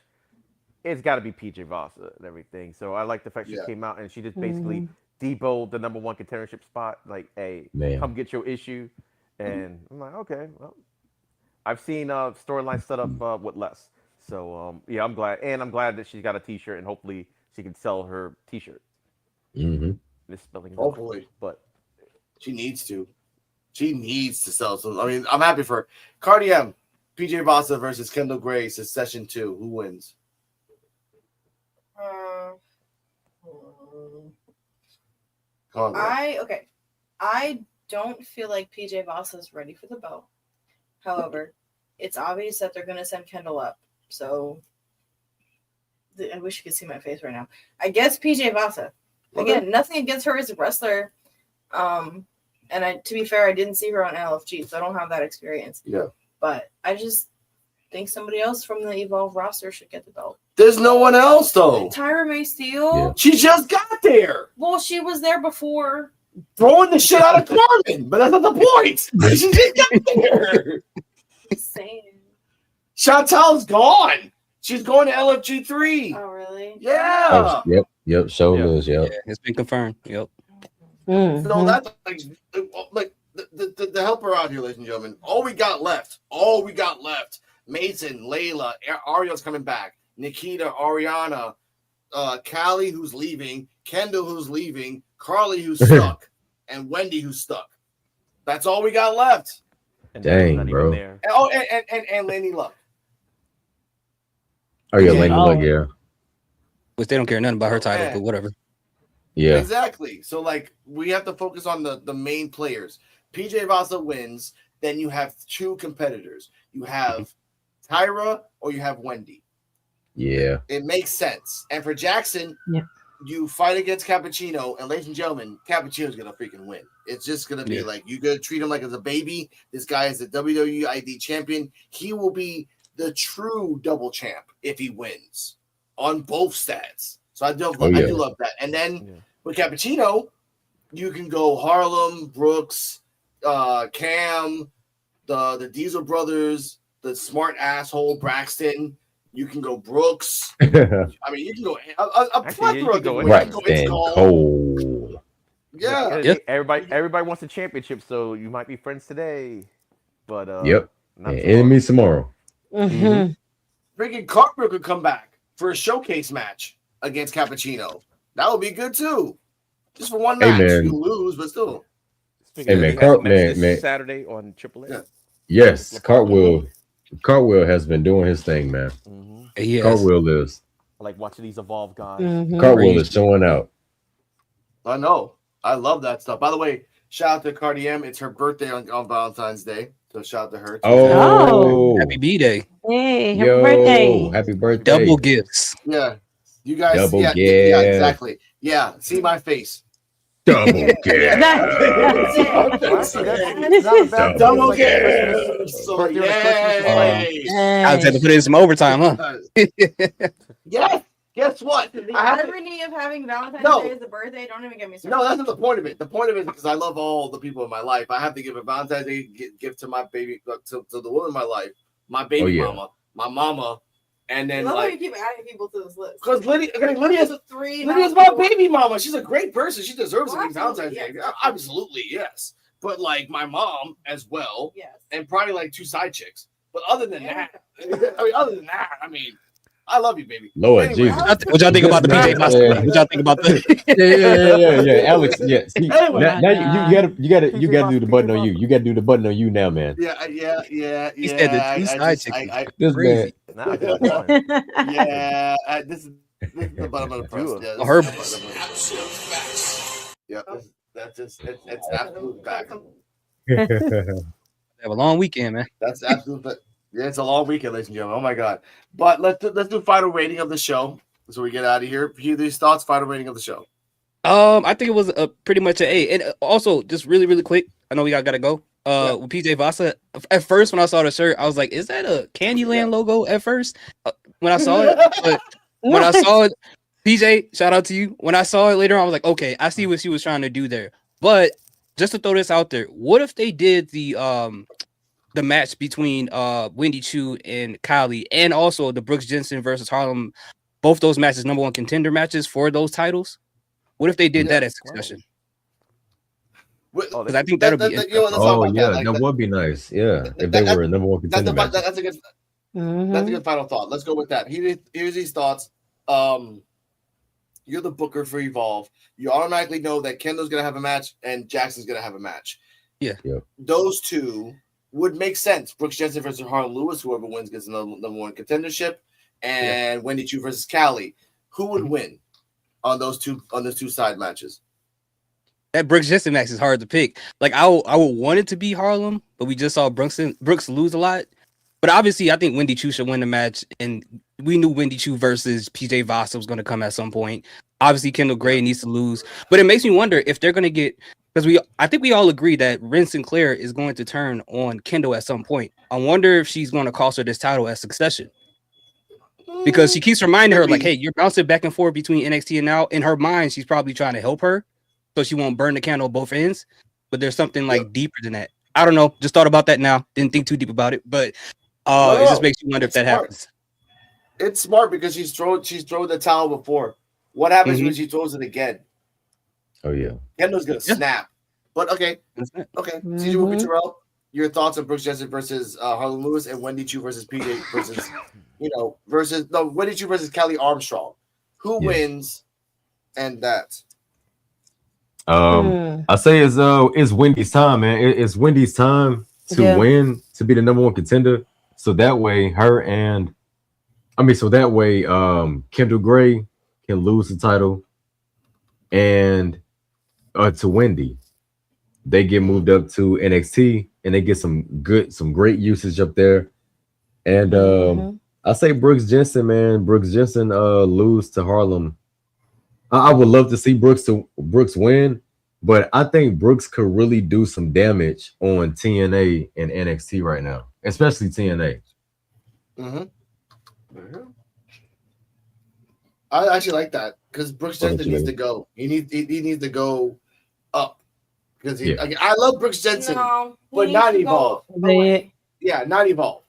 it's got to be PJ Voss and everything. So I like the fact she came out and she just basically deboed the #1 contendership spot. Like, hey, come get your issue. And I'm like, okay, well, I've seen storylines set up with less. So yeah, I'm glad, and I'm glad that she's got a T-shirt, and hopefully she can sell her T-shirt. This spelling, hopefully, but she needs to. She needs to sell. So I mean, I'm happy for her. Cardi M, PJ Voss versus Kendall Gray, Session 2. Who wins? I don't feel like PJ Voss is ready for the belt. However, it's obvious that they're going to send Kendall up. So I wish you could see my face right now. I guess PJ Voss. Again, nothing against her as a wrestler. And to be fair, I didn't see her on LFG, so I don't have that experience. Yeah. But I just think somebody else from the Evolve roster should get the belt. There's no one else, though. Tyra May Steele. Yeah. She just got there. Well, she was there before. Throwing the shit out of Carmen, but that's not the point. She just got there. Saying. Chantal's gone. She's going to LFG 3. Oh, really? Yeah. Oh, yep. So is. Yep. Yeah, it's been confirmed. Yep. So that's like the help her out here, ladies and gentlemen. All we got left. Mason, Layla, Ariel's coming back. Nikita, Ariana, Callie, who's leaving. Kendall, who's leaving. Carly, who's stuck. And Wendy, who's stuck. That's all we got left. And dang, bro. And Laney Luck. Oh, yeah, Laney Luck, yeah. Which they don't care nothing about her title, but whatever. Yeah. Exactly. So, like, we have to focus on the main players. PJ Vasa wins. Then you have two competitors. You have Tyra or you have Wendy. Yeah. It makes sense. And for Jackson, you fight against Cappuccino, and ladies and gentlemen, Cappuccino's gonna freaking win. It's just gonna be like you're gonna treat him like as a baby. This guy is the WWE ID champion. He will be the true double champ if he wins on both stats. So I do love that. And then with Cappuccino, you can go Harlem, Brooks, Cam, the Diesel brothers, the smart asshole Braxton. You can go Brooks. I mean, you can go a plethora of different ways. Braxton Cole. Yeah. Everybody wants a championship, so you might be friends today, but enemies tomorrow. Freaking Cartwheel could come back for a showcase match against Cappuccino. That would be good too. Just for one match, you lose, but still. Saturday on AAA. Yeah. Yes, Cartwheel has been doing his thing, man. Yes. Cartwheel is. I like watching these Evolve guys. Cartwheel is showing out. I know. I love that stuff. By the way, shout out to Cardi M. It's her birthday on Valentine's Day. So shout out to her. Oh. Happy B-Day. Hey, happy birthday. Happy birthday. Double gifts. Yeah. You guys. Double yeah, exactly. Yeah. See my face. Double gift. Double gift. So, I was had to put in some overtime, huh? Yes. Guess what? The irony of having Valentine's Day as a birthday, don't even get me started. No, that's not the point of it. The point of it is because I love all the people in my life. I have to give a Valentine's Day gift to my baby, to the woman in my life, my baby mama, my mama, and then I love how you keep adding people to this list. Because Lydia's my baby mama. She's a great person. She deserves a Valentine's Day. Absolutely, yes. But like my mom as well, and probably like 2 side chicks. But other than that, I mean, I love you, baby. Lord anyway, Jesus. What y'all think about the PJ Master? What y'all think about the Yeah. Alex, yeah. See, now you gotta do the button on you. You gotta do the button on you now, man. Yeah. He said the 2 side chicks. This man. This is the button of the press. Yeah, that's just it's absolute fact. Have a long weekend, man. That's absolute. Yeah, it's a long weekend, ladies and gentlemen. Oh my god! But let's do final rating of the show. So we get out of here. Hear these thoughts. Final rating of the show. I think it was pretty much an A. And also, just really quick, I know we gotta go. With PJ Vasa, at first when I saw the shirt, I was like, "Is that a Candyland logo?" At first, when I saw it, but when I saw it, PJ, shout out to you. When I saw it later, I was like, "Okay, I see what she was trying to do there." But just to throw this out there, what if they did the match between Wendy Chu and Kylie, and also the Brooks Jensen versus Harlem, both those matches, number one contender matches for those titles? What if they did that at Succession? Because I think that'll be that would be nice. Yeah, if they were number one contender. That's a good. That's a good final thought. Let's go with that. Here's these thoughts. You're the booker for Evolve. You automatically know that Kendall's gonna have a match and Jackson's gonna have a match. Yeah. Those two would make sense. Brooks Jensen versus Harlan Lewis. Whoever wins gets the number one contendership, and Wendy Chu versus Callie. Who would win on those two side matches? That Brooks Jensen match is hard to pick. Like I would want it to be Harlem, but we just saw Brooks lose a lot. But obviously, I think Wendy Chu should win the match, and we knew Wendy Chu versus PJ Vasa was going to come at some point. Obviously, Kendall Gray needs to lose, but it makes me wonder if they're going to get, because I think we all agree that Ren Sinclair is going to turn on Kendall at some point. I wonder if she's going to cost her this title at Succession, because she keeps reminding her like, "Hey, you're bouncing back and forth between NXT and now." In her mind, she's probably trying to help her, so she won't burn the candle at both ends. But there's something like deeper than that. I don't know. Just thought about that now. Didn't think too deep about it, but it just makes you wonder if that happens. It's smart because she's thrown the towel before. What happens when she throws it again? Oh yeah, Kendall's gonna snap. But okay. CJ Whoopi Terrell, your thoughts on Brooks Jensen versus Harlan Lewis and Wendy Chu versus PJ versus Wendy Chu versus Kelly Armstrong. Who wins? And that. I say it's Wendy's time, man. It's Wendy's time to win, to be the number one contender. So that way, Kendall Gray can lose the title, and to Wendy, they get moved up to NXT, and they get some great usage up there. And I say Brooks Jensen, man. Brooks Jensen lose to Harlem. I would love to see Brooks win, but I think Brooks could really do some damage on TNA and NXT right now, especially TNA. I actually like that because Brooks Jensen needs to go. He needs to go up because I love Brooks Jensen, but not Evolve. Yeah, not Evolve.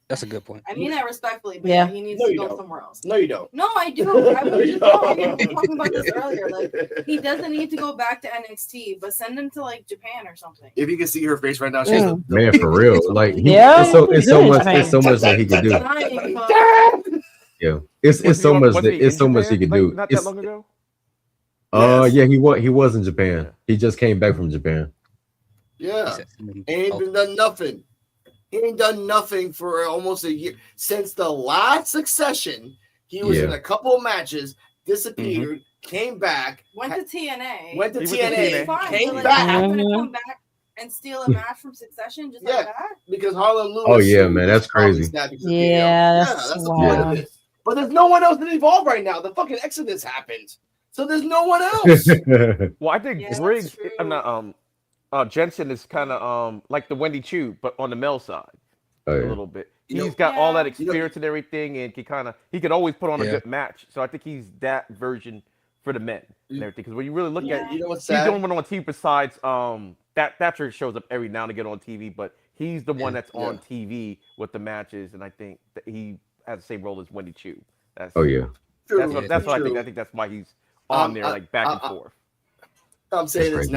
That's a good point. I mean that respectfully, but he needs to go somewhere else. No, you don't. No, I do. I was talking about this earlier. Like, he doesn't need to go back to NXT, but send him to like Japan or something. If you can see her face right now, she's man for real. Like it's so much that he can do. Yeah, it's so much he can do. Not that long ago. Yeah, he was in Japan. He just came back from Japan. Yeah, ain't been done nothing. He ain't done nothing for almost a year since the last Succession. He was in a couple of matches, disappeared, came back, went to TNA, came back. Come back and steal a match from Succession just like that? Because Harlan Lewis. Oh yeah, man, that's crazy. That's the point of it. But there's no one else in Evolve right now. The fucking Exodus happened, so there's no one else. Well, I think Briggs. I'm not. Jensen is kind of like the Wendy Chu, but on the male side a little bit. He's got all that experience and everything, and he could always put on a good match. So I think he's that version for the men and everything. Because when you really look at, what's he's the only one on TV besides Thatcher shows up every now and again on TV, but he's the one that's on TV with the matches, and I think that he has the same role as Wendy Chu. That's what I think. I think that's why he's on there, like back and forth. I'm saying this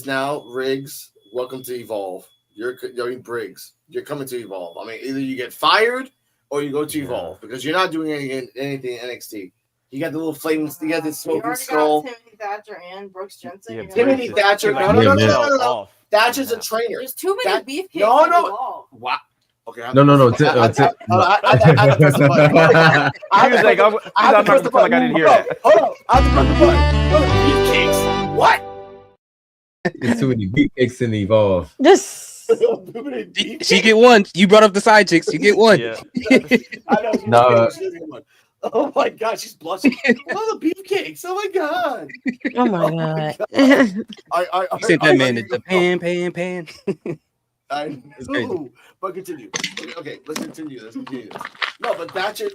now. Riggs, welcome to Evolve. You're Briggs. You're coming to Evolve. I mean, either you get fired or you go to Evolve because you're not doing anything in NXT. You got the little flaming. You got the smoking skull. Timothy Thatcher and Brooks Jensen. Timothy Thatcher. No. Thatcher's a trainer. There's too many beefcakes. No. Wow. Okay. No. I had to press the button. I didn't hear that. Hold on. I had to press the button. Beefcakes. What? It's too many beefcakes in Evolve. She get one. You brought up the side chicks. You get one. Yeah. I know. No. She doesn't get one. Oh my god, she's blushing. Oh, the beefcakes. Oh my god. Oh my god. You sent that man to Japan, pan. I know, but continue. Okay, let's continue. This. No, but Thatcher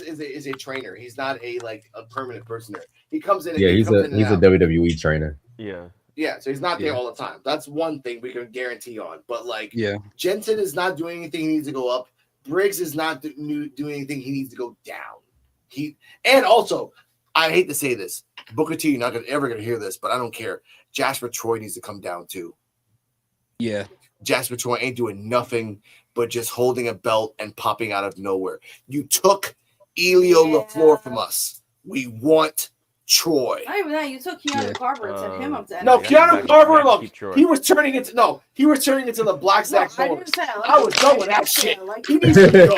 is a trainer. He's not a permanent person there. He comes in. Yeah, he's a WWE trainer. Yeah. Yeah, so he's not there all the time. That's one thing we can guarantee on. But Jensen is not doing anything. He needs to go up. Briggs is not doing anything. He needs to go down. And also, I hate to say this, Booker T, you're not ever gonna hear this, but I don't care. Jasper Troy needs to come down too. Yeah. Jasper Troy ain't doing nothing but just holding a belt and popping out of nowhere. You took Elio LaFleur from us. We want Troy. Not even that. You took Keanu Carver and sent him up to NXT. No, Keanu Carver, look, he was turning into the Black Zack Sawyers. I was done with that shit. He needs to go.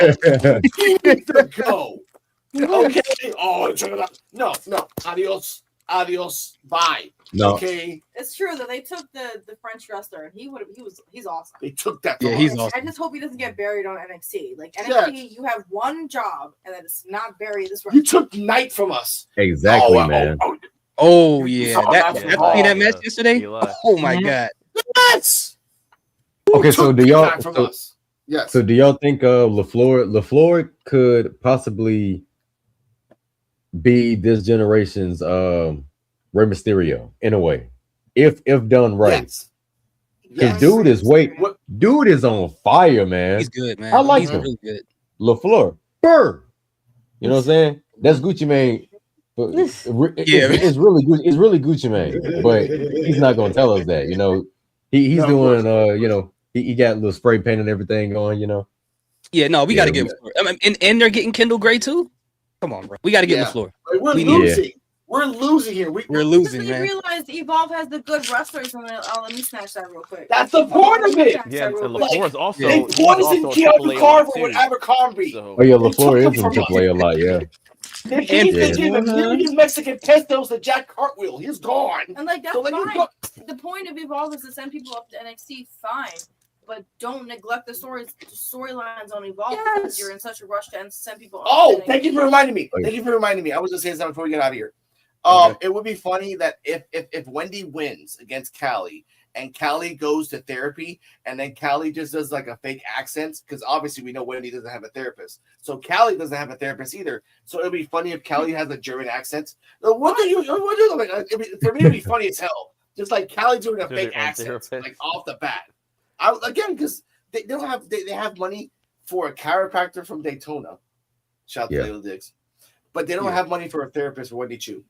He needs to go. Okay. Oh, no. Adios. Bye. No. Okay. It's true that they took the French wrestler and he's awesome. They took that. Yeah, he's awesome. I just hope he doesn't get buried on NXT. Like NXT, you have one job and that is not bury this. You took Knight from us. Exactly, man. Oh yeah, that match yesterday. Oh my god. Yes. Okay, so do y'all? Yes. So do y'all think LaFleur could possibly be this generation's Rey Mysterio in a way, if done right? Because dude is on fire, man. He's good, man. I like He's him. really good. LaFleur, burr. You know what I'm saying? That's Gucci Mane. But it's really good. It's really Gucci Mane, but he's not gonna tell us that. You know, he's doing. You know, he got a little spray paint and everything going. You know. Yeah, no, we got to get LaFleur. I mean, and they're getting Kendall Gray too. Come on, bro. We got to get LaFleur. We're losing. We're losing here. We're losing, man. You realize Evolve has the good wrestlers. Let me snatch that real quick. That's the point of it. Yeah, and LaFleur is also. They poisoned Keanu Carver with Abercrombie. Oh yeah, LaFleur is in AAA a lot. Yeah. They gave Mexican testos to Jack Cartwheel. He's gone. And that's fine. The point of Evolve is to send people up to NXT. Fine. But don't neglect the storylines on Evolve because you're in such a rush to send people. Oh, thank you for reminding me. I was just saying something before we get out of here. It would be funny that if Wendy wins against Callie and Callie goes to therapy and then Callie just does like a fake accent, because obviously we know Wendy doesn't have a therapist, so Callie doesn't have a therapist either. So it'd be funny if Callie has a German accent. What do you? For me, it'd be funny as hell. Just like Callie doing a fake accent, like off the bat. Again, because they have money for a chiropractor from Daytona. Shout out to Little Dicks. But they don't have money for a therapist for Wendy Chu.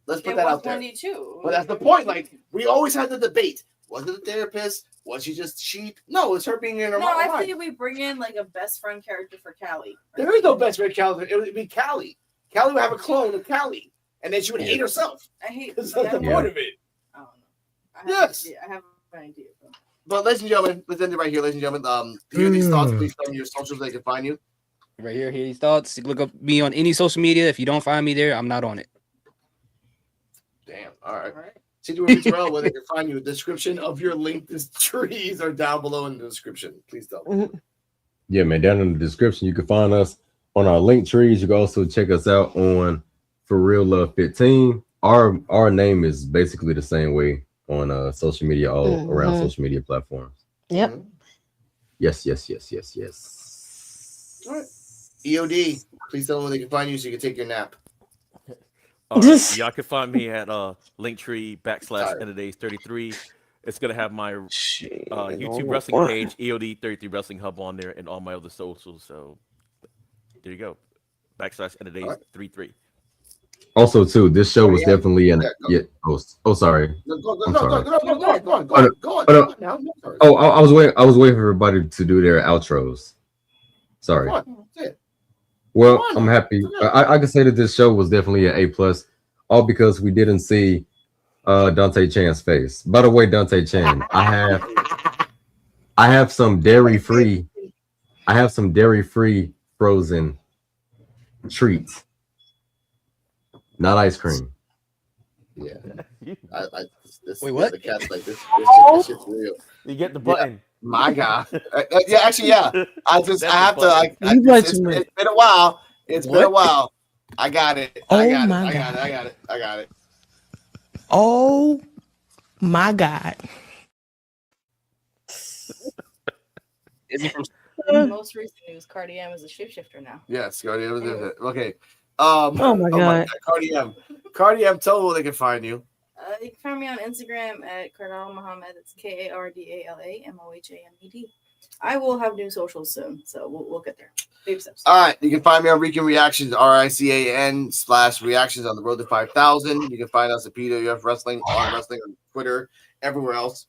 Let's put that out there. Wendy Chu. But that's the point. Like, we always had the debate. Was it a therapist? Was she just cheap? No, it's her being in her mind. I think we bring in like a best friend character for Callie. There is no best friend character. It would be Callie. Callie would have a clone of Callie. And then she would hate herself. I hate that's the point of it. I don't know. I have an idea. But ladies and gentlemen, let's end it right here, ladies and gentlemen. Hear these thoughts, please tell me your socials they can find you. Right here, hear these thoughts. Look up me on any social media. If you don't find me there, I'm not on it. Damn. All right. Situation Terrell, where they can find you. A description of your LinkedIn trees are down below in the description. Please tell me. Yeah, man. Down in the description, you can find us on our link trees. You can also check us out on For Real Love 15. Our name is basically the same way on social media, all around social media platforms. Yep. Yes. All right. EOD, please tell them where they can find you so you can take your nap. Y'all can find me at Linktree /Days33. It's gonna have my YouTube wrestling page, EOD33 Wrestling Hub on there, and all my other socials. So there you go. /Days33. Also, too, this show was definitely an sorry. Go on. I was waiting for everybody to do their outros. Sorry. Well, I'm happy. I can say that this show was definitely an A+, all because we didn't see Dante Chan's face. By the way, Dante Chan, I have some dairy-free frozen treats. Not ice cream. Yeah. This, Wait, what? The cat's like this shit's real. You get the button. My God. Yeah, actually, yeah. I That's have the to. button. It's been a while. It's been a while. I got it. I got it. Oh my God. Is he from? Most recent news, Cardi M is a shapeshifter now. Yes, Cardi M. Okay. Oh my God. Cardi M, tell them where they can find you. You can find me on Instagram at Cardala Muhammad. It's KARDALAMOHAMED. I will have new socials soon, so we'll get there. Baby steps. All right. You can find me on Rican Reactions, RICAN/reactions on the road to 5,000. You can find us at PWF Wrestling on Twitter, everywhere else.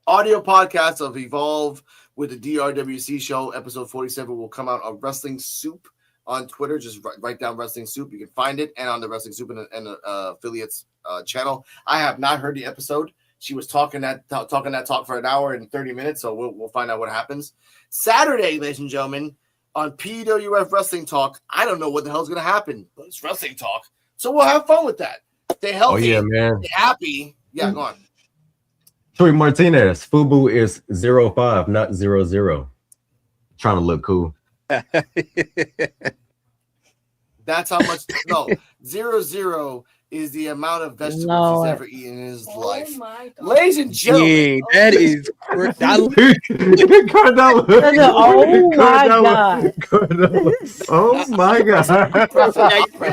Audio podcasts of Evolve with the DRWC show, episode 47 will come out on Wrestling Soup on Twitter. Just write down Wrestling Soup. You can find it, and on the Wrestling Soup and affiliates channel. I have not heard the episode. She was talking that talk for an hour and 30 minutes, so we'll find out what happens. Saturday, ladies and gentlemen, on PWF Wrestling Talk. I don't know what the hell's going to happen, but it's Wrestling Talk, so we'll have fun with that. Stay healthy. Oh yeah, man. Stay happy. Yeah, go on. Troy Martinez, Fubu is 05, not 00. Trying to look cool. That's how much. No, 00 is the amount of vegetables he's ever eaten in his life. My God. Ladies and gentlemen, that is. Cardella. Oh my God. Cardella. Oh my God.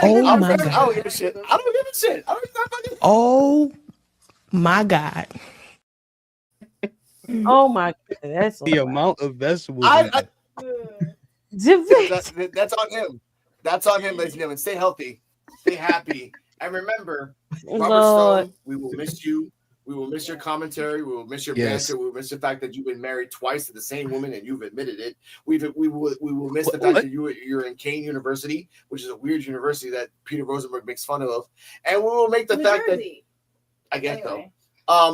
Oh my God. I don't give a shit. Oh my God. Oh my God. That's The amount of vegetables. That's on him. That's on him, ladies and gentlemen. Stay healthy. Stay happy. And remember, Robert Stone, we will miss you. We will miss your commentary. We will miss your banter. We will miss the fact that you've been married twice to the same woman and you've admitted it. We will miss the fact that you're in Kane University, which is a weird university that Peter Rosenberg makes fun of. And we will make the fact that I get though.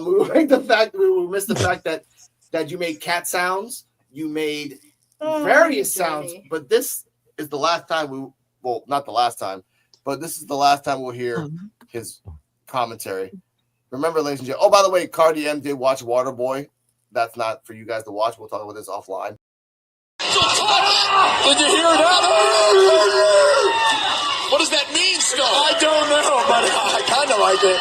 We will make the fact we will miss the fact that you made cat sounds. You made various sounds, but this is the last time not the last time, but this is the last time we'll hear his commentary. Remember, ladies and gentlemen. Oh, by the way, Cardi M did watch Waterboy. That's not for you guys to watch. We'll talk about this offline. Did you hear that? What does that mean, Scott? I don't know, but I kind of like it.